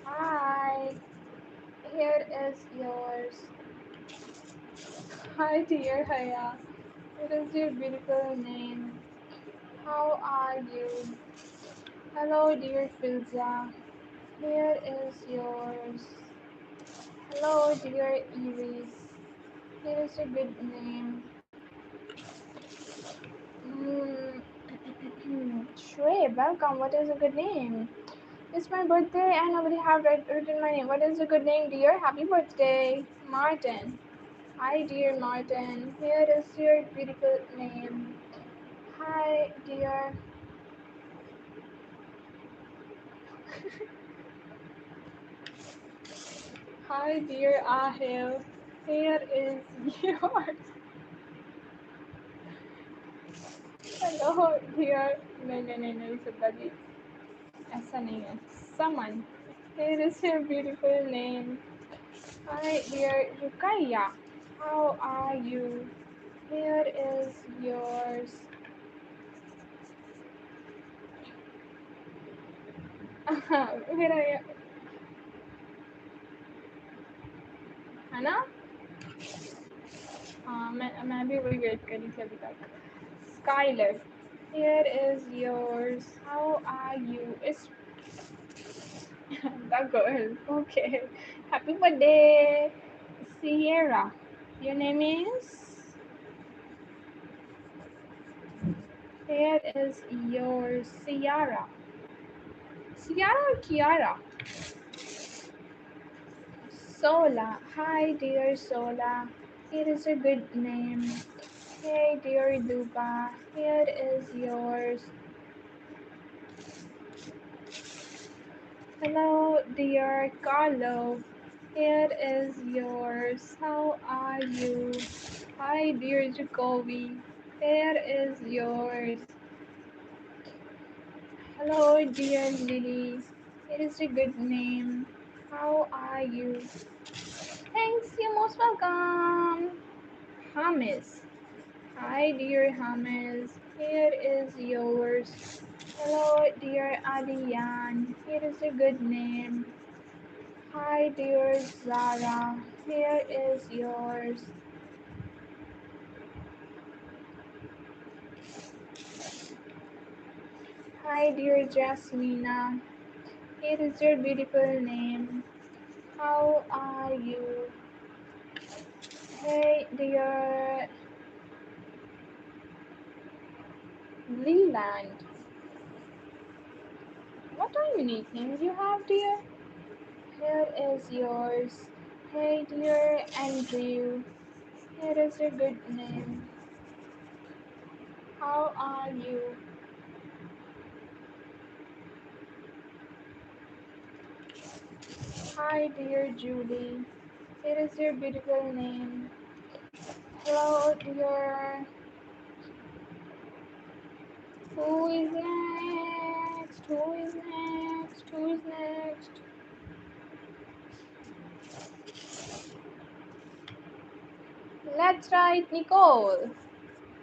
Speaker 1: Hi. Here is yours. Hi dear Haya. What is your beautiful name? How are you? Hello dear Filza. Here is yours. Hello dear Iris. Here is a good name. Mm. Shweb, welcome. What is a good name? It's my birthday and nobody have written my name. What is a good name, dear? Happy birthday, Martin. Hi, dear Martin. Here is your beautiful name. Hi, dear. Hi, dear Ahil. Here is yours. Hello, dear. नहीं सुधा जी ऐसा नहीं है. Someone. Here is your beautiful name. Hi, dear Rukaya. How are you? Here is yours. मेरा है ना हाँ मैं भी वही वेट कर रही थी अभी तक Skyler here is yours how are you it's the girl okay happy birthday Sierra your name is here is yours Ciara or Kiara Sola hi dear Sola it is a good name hey dear Duba here is yours hello dear Carlo here is yours how are you hi dear Jacoby here is yours hello dear Lily it is a good name how are you thanks you're most welcome Hamis Hi, dear Hamis. Here is yours. Hello, dear Adiyan. Here is a good name. Hi, dear Zara. Here is yours. Hi, dear Jasmina. Here is your beautiful name. How are you? Hey, dear Leland. What are unique names you have, dear? Here is yours. Hey, dear Andrew. Here is your good name. How are you? Hi, dear Julie. Here is your beautiful name. Hello, dear. Who is next? Who is next? Who is next? Let's write Nicole.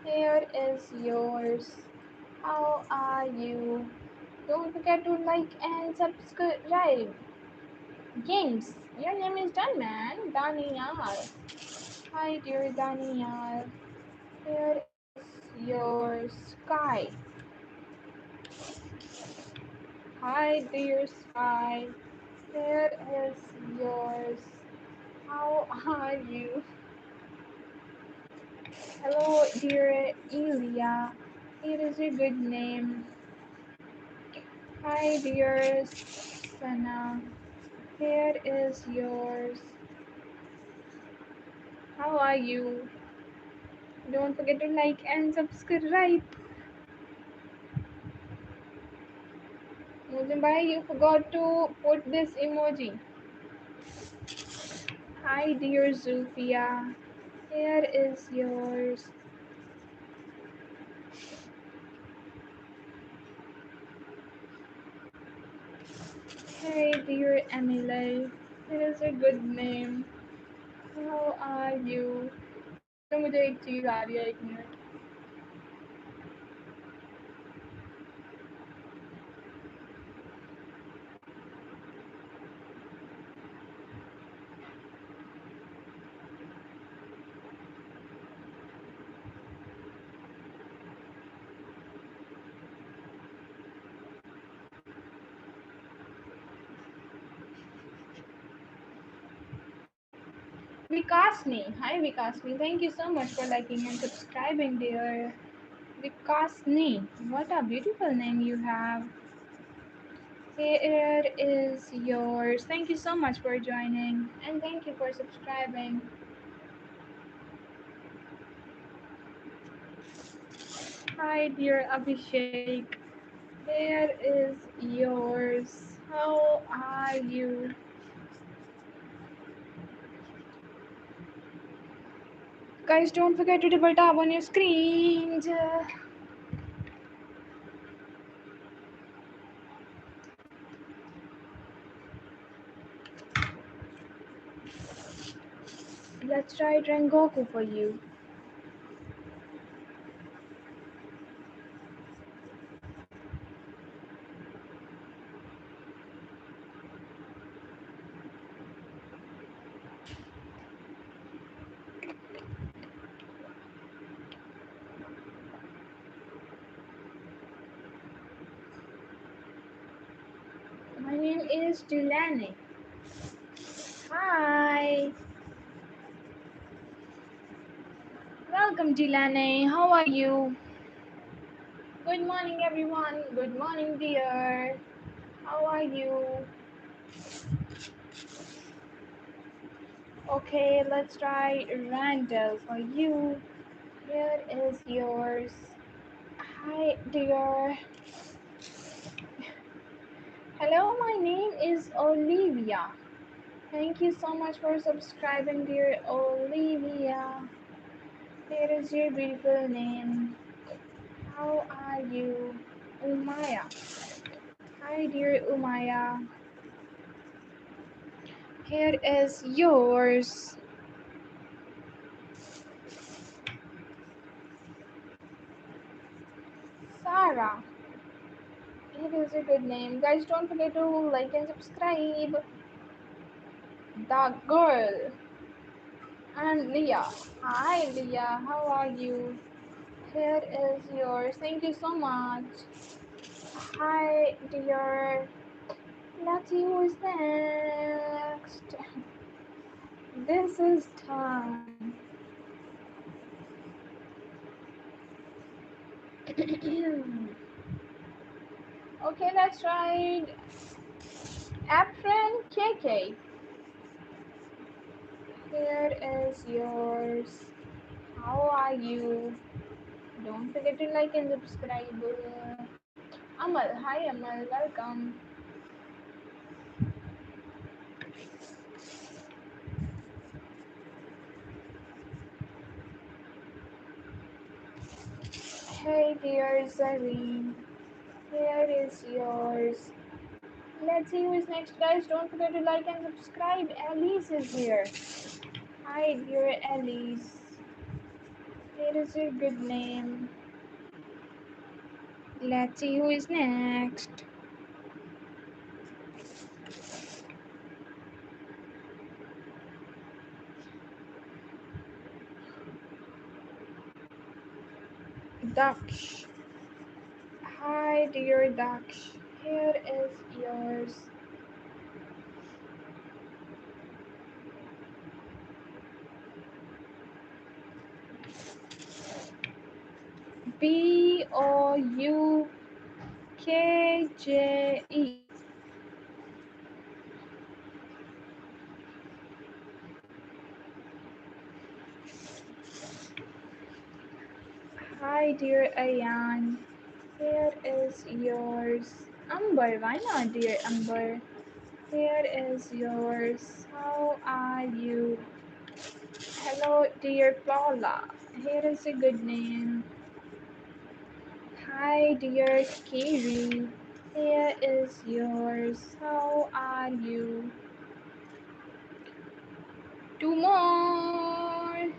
Speaker 1: Here is yours. How are you? Don't forget to like and subscribe. James, your name is done, man. Daniel. Hi, dear Daniel. Here is your Sky. Hi, dear Sky. Here is yours. How are you? Hello, dear Elia. Here is your good name. Hi, dear Sana. Here is yours. How are you? Don't forget to like and subscribe. Mujimbai, you forgot to put this emoji. Hi, dear Zufia. Here is yours. Hey, dear Emily. It is a good name. How are you? तो मुझे एक चीज आ रही है 1 minute. Vikasni. Hi, Vikasni. Thank you so much for liking and subscribing, dear. Vikasni. What a beautiful name you have. Here is yours. Thank you so much for joining and thank you for subscribing. Hi, dear Abhishek. Here is yours. How are you? Guys, don't forget to double tap on your screens. Let's try Rengoku for you. My name is Delaney. Hi. Welcome, Delaney. How are you? Good morning, everyone. Good morning, dear. How are you? Okay, let's try Randall for you. Here is yours. Hi, dear. Hello, my name is Olivia. Thank you so much for subscribing, dear Olivia. Here is your beautiful name. How are you? Umaya. Hi, dear Umaya. Here is yours. Tara. It is a good name. Guys, don't forget to like and subscribe. The girl. And Leah. Hi Leah, how are you? Here is yours. Thank you so much. Hi dear. Let's see who is next. This is time. Okay, let's try Apron KK. Here is yours. How are you? Don't forget to like and subscribe. Amal, hi Amal, welcome. Hey dear Zareen, here is yours. Let's see who is next, guys. Don't forget to like and subscribe. Alice is here. Hi dear Alice. Here is your good name. Let's see who is next. Daksh. Hi dear Daksh. Here is yours. Boukje. Hi dear Ayan. Here is yours. Amber, why not dear Amber? Here is yours. How are you? Hello dear Paula. Here is a good name. Hi dear Kiri. Here is yours. How are you? Two more.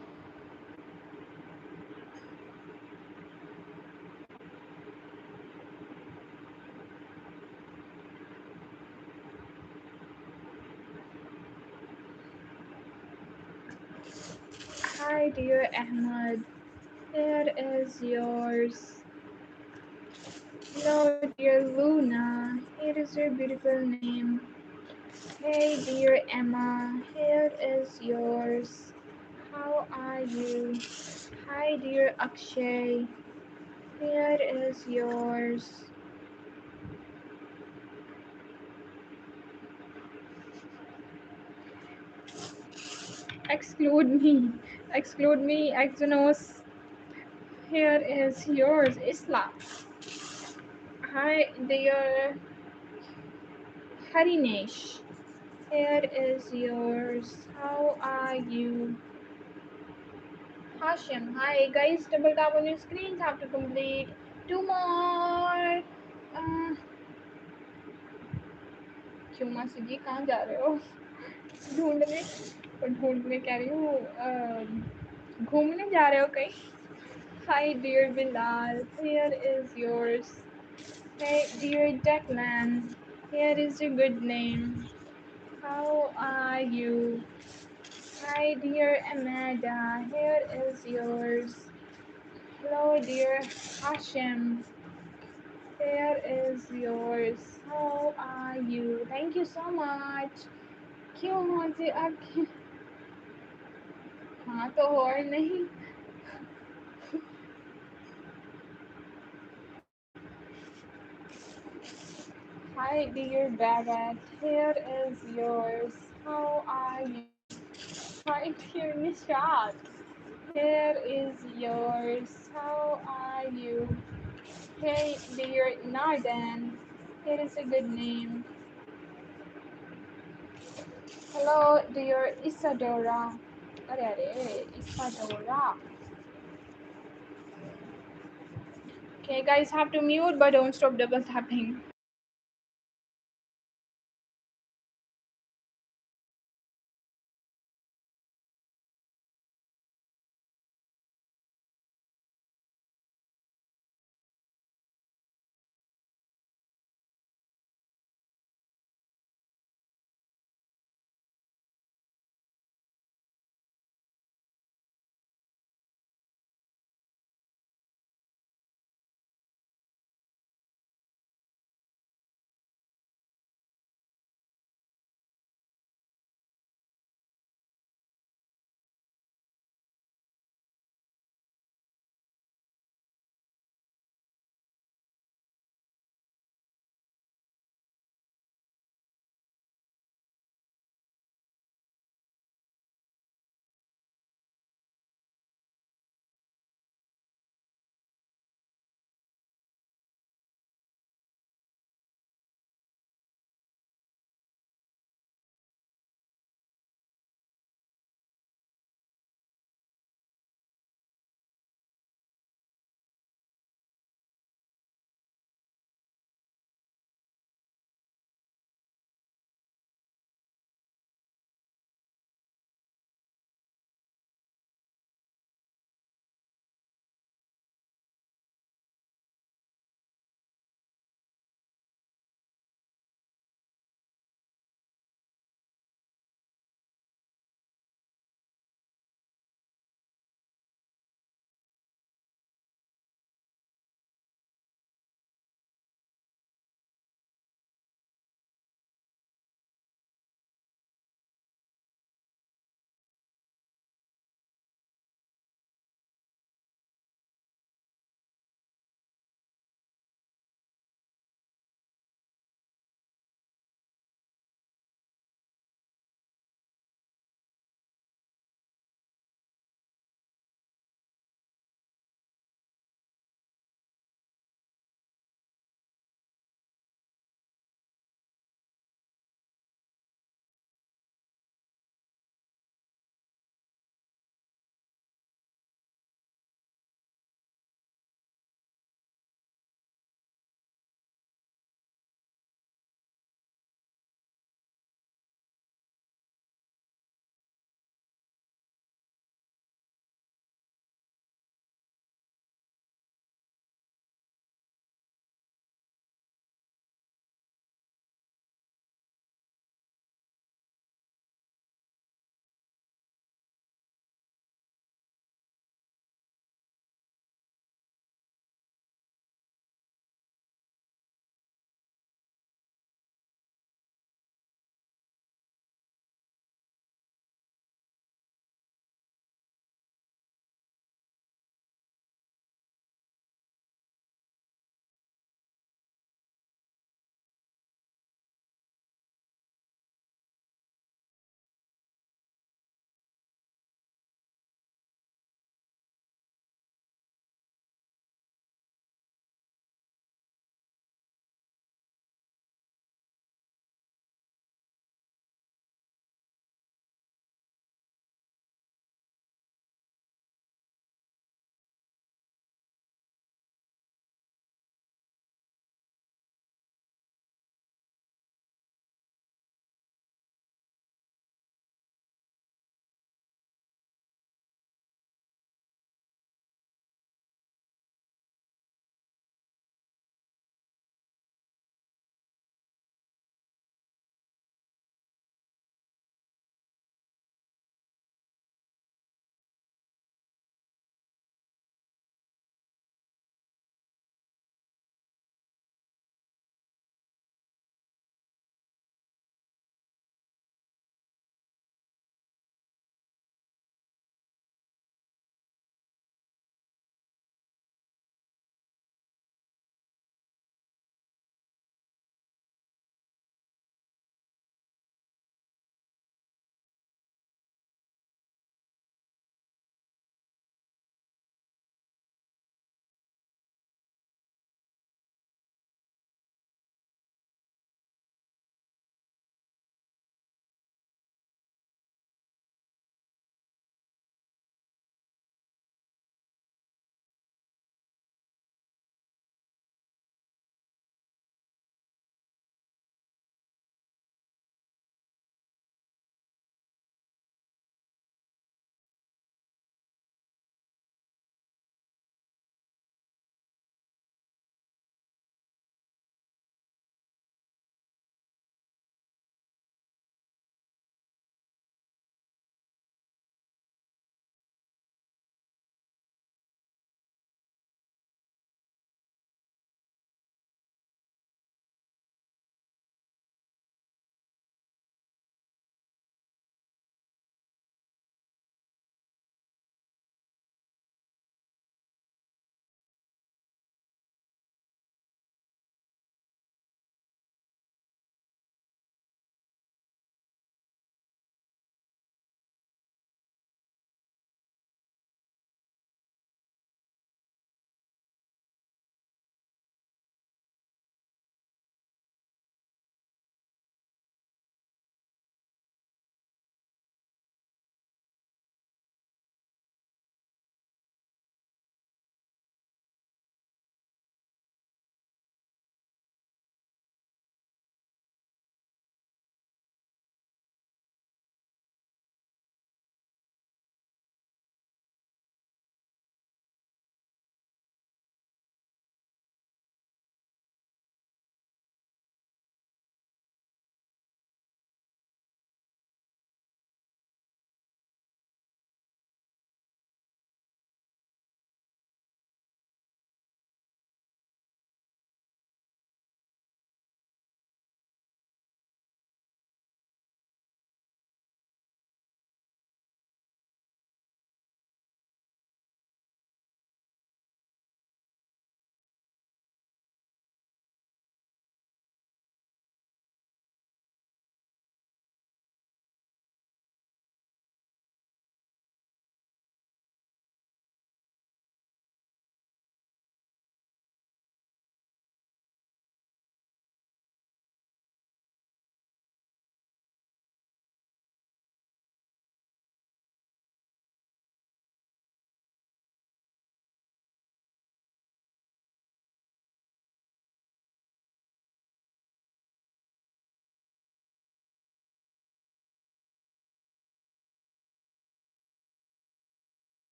Speaker 1: Hi dear Ahmad. Here is yours. Hello dear Luna. Here is your beautiful name. Hey dear Emma. Here is yours. How are you? Hi dear Akshay. Here is yours. Exclude me. Exclude me, Exynos. Here is yours, Isla. Hi dear Harinesh. Here is yours. How are you? Hashim. Hi guys, double tap on your screens. Have to complete two more. क्यों मासी जी कहाँ जा रहे हो ढूंढने ढूंढने कह रही हूँ घूमने जा रहे हो कहीं Hi dear Bilal, here is yours. Hey dear Declan, here is your good name. How are you? Hi dear Amanda, here is yours. Hello dear Hashim, here is yours. How are you? Thank you so much. क्यों मुझे आपकी हाँ तो और नहीं Hi dear Babette, here is yours. How are you? Hi dear Nishat, here is yours. How are you? Hey dear Nardan, here is a good name. Hello dear Isadora. Arre, Isadora. Okay guys, have to mute but don't stop double tapping.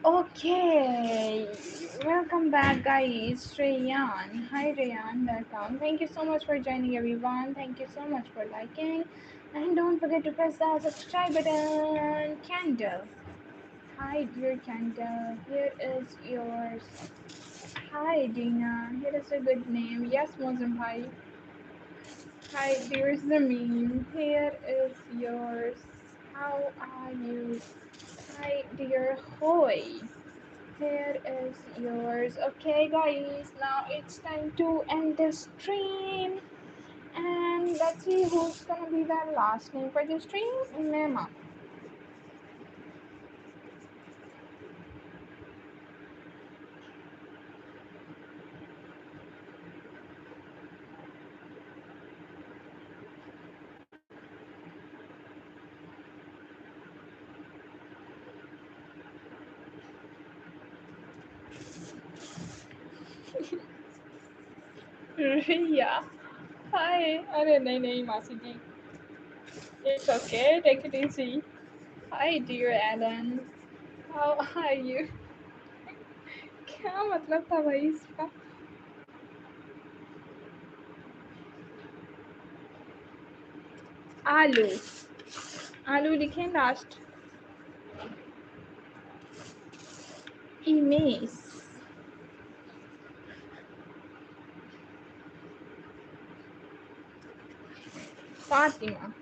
Speaker 1: Okay, welcome back, guys. Rayan. Hi, Rayan. Welcome. Thank you so much for joining, everyone. Thank you so much for liking. And don't forget to press the subscribe button. Candle. Hi, dear Candle. Here is yours. Hi, Dina. Here is a good name. Yes, Mozum Bhai. Hi, dear Zameen. Here is yours. How are you? Hi, dear Hoy. Here is yours. Okay, guys, now it's time to end the stream. And let's see who's gonna be the last name for the stream. Mema. Riya. Hi. अरे नहीं नहीं मासी जी. It's okay. Take it easy. Hi, dear Alan. How are you? क्या मतलब था भाई इसका? आलू. आलू लिखें लास्ट. इमेज. फातिमा.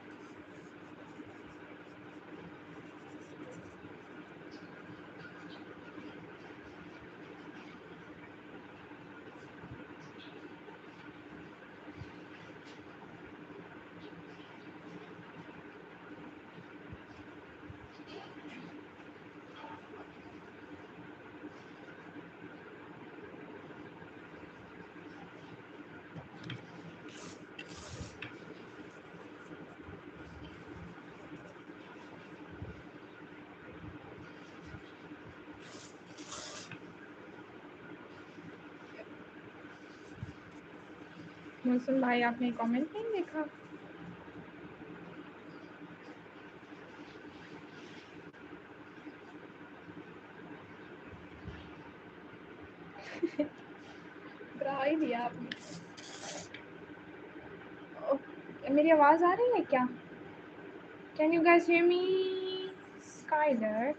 Speaker 1: मौसम भाई आपने कमेंट नहीं देखा? डरा ही दिया आपने. मेरी आवाज आ रही है क्या? Can you guys hear me? Skyler.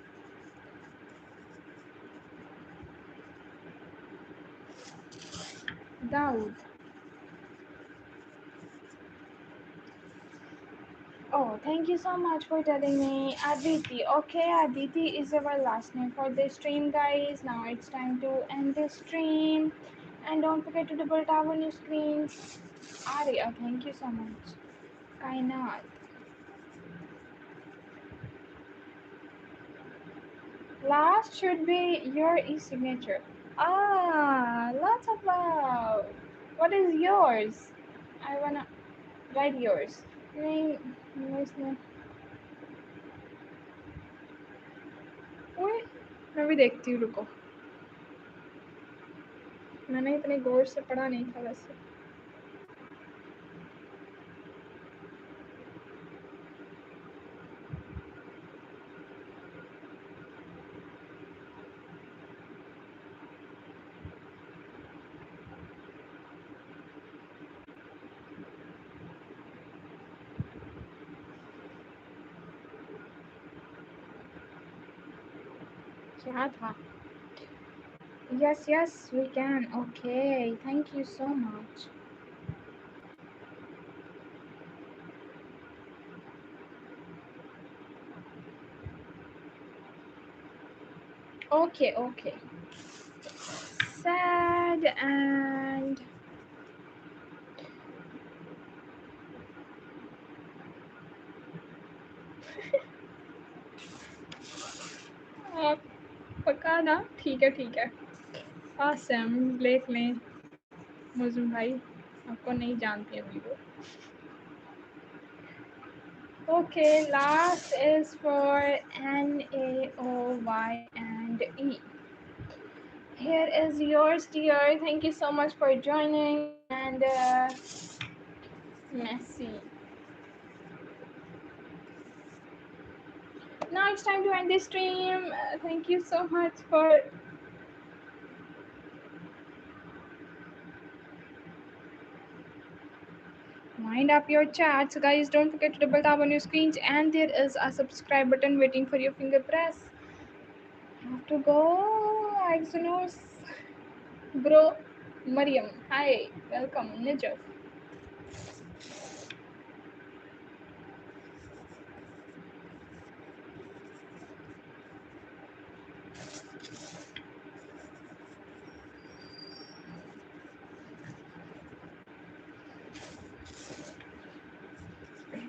Speaker 1: Daud. Oh, thank you so much for telling me. Aditi. Okay, Aditi is our last name for this stream, guys. Now it's time to end this stream. And don't forget to double tap on your screen. Arya, thank you so much. Kainat. Last should be your e-signature. Ah, lots of love. What is yours? I wanna write yours. नहीं मैं इसमें ओए मैं भी देखती हूँ रुको. मैंने इतने गौर से पढ़ा नहीं था वैसे. क्या था? Yes, yes, we can. Okay, thank you so much. Okay, okay. Sad and आप पक्का ना? ठीक है ठीक है. Awesome. देख लें मौजूम भाई. आपको नहीं जानती अभी वो. Okay, last is for Naoy and E. Here is yours, dear. Thank you so much for joining. And Messi. Now it's time to end this stream. Thank you so much for mind up your chats, guys. Don't forget to double tap on your screens, and there is a subscribe button waiting for your finger press. Have to go, Exynos. Bro, Mariam. Hi, welcome, Najaf.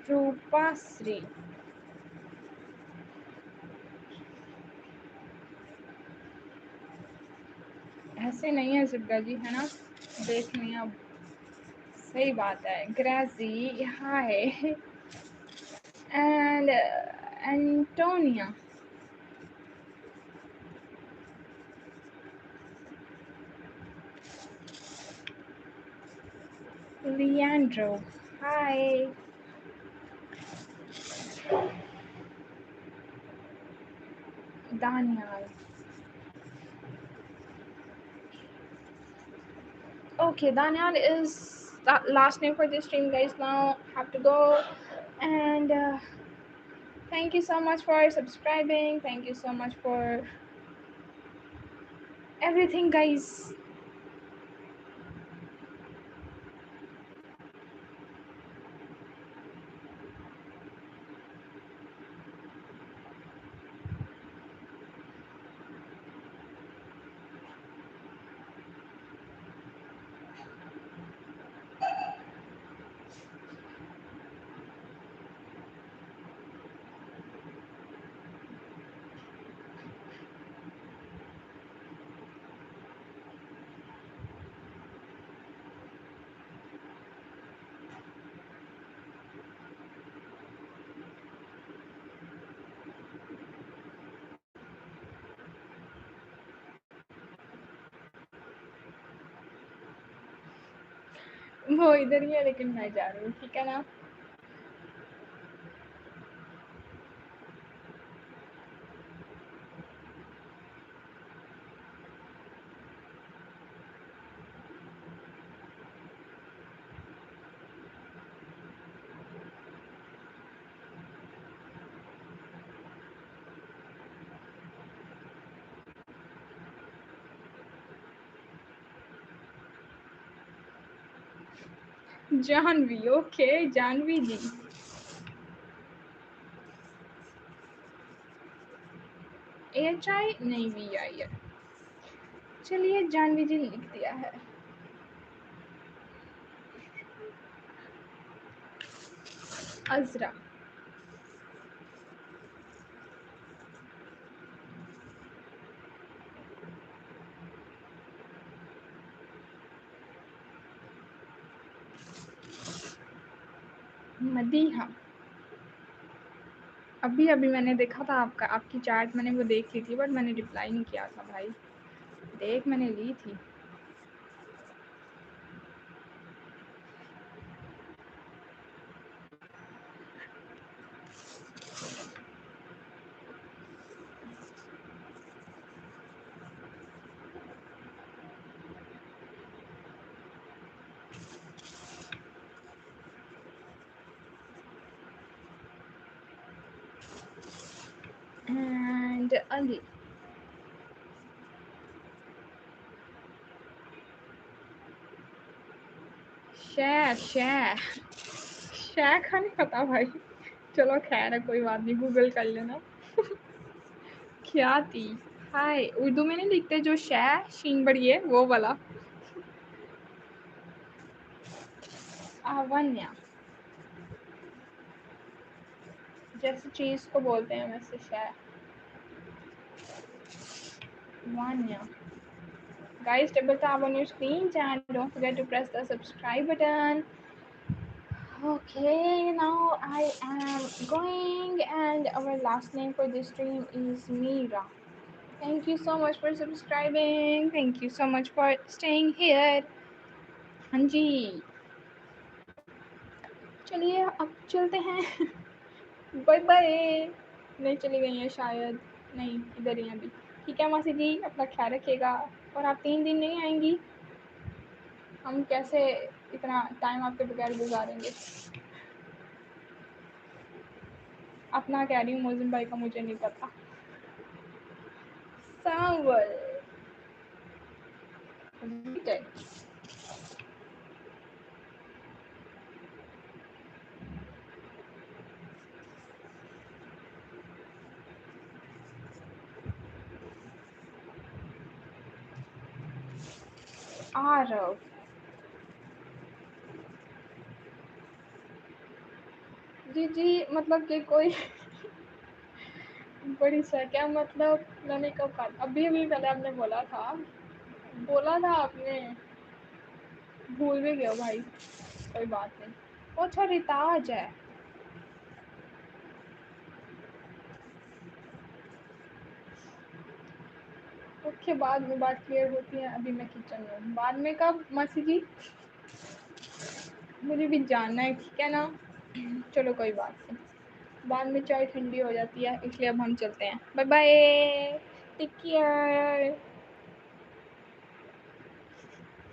Speaker 1: Rupashri ऐसे नहीं है सुग्गा जी, है ना? देख लें अब। सही बात है। Gracie, hi, and Antonia, Leandro, hi, Daniel. Okay, Daniel is the last name for this stream, guys. Now have to go, and thank you so much for subscribing. Thank you so much for everything, guys. वो इधर ही है, लेकिन मैं जा रही हूँ, ठीक है ना? जानवी, ओके, जानवी जी। HI नहीं, VI है। चलिए, जानवी जी लिख दिया है। अजरा, मदीहा। अभी अभी मैंने देखा था आपकी चैट, मैंने वो देख ली थी, बट मैंने रिप्लाई नहीं किया था भाई। देख मैंने ली थी। एंड अली, शह शह शह का नहीं पता भाई। चलो खैर है, कोई बात नहीं, गूगल कर लेना। क्या थी? हाय, उर्दू में नहीं लिखते जो शह शीन बड़ी है, वो वाला। आवन्या, जैसे चीज को बोलते हैं वैसे शह। Vanya, guys, double tap on your screens and don't forget to press the subscribe button. Okay, now I am going, and our last name for this stream is Mira. Thank you so much for subscribing. Thank you so much for staying here. हाँ जी, चलिए अब चलते हैं। Bye bye. नहीं चली गई हैं शायद, नहीं इधर ही हैं अभी। ठीक है मासी जी, अपना ख्याल रखिएगा। और आप 3 दिन नहीं आएंगी, हम कैसे इतना टाइम आपके बगैर गुजारेंगे। अपना कह रही हूँ, मोजिम भाई का मुझे नहीं पता। सांवल आरव, जी जी, मतलब कि कोई बड़ी सा क्या मतलब, मैंने कब कहा? अभी अभी पहले आपने बोला था आपने, भूल भी गया भाई, कोई बात नहीं। वो अच्छा रिताज है। ओके, बाद में बात क्लियर होती है, अभी मैं किचन में हूँ। बाद में कब मासी जी? मुझे भी जानना है, ठीक है ना? चलो कोई बात नहीं, बाद में चाय ठंडी हो जाती है, इसलिए अब हम चलते हैं। Bye bye, take care.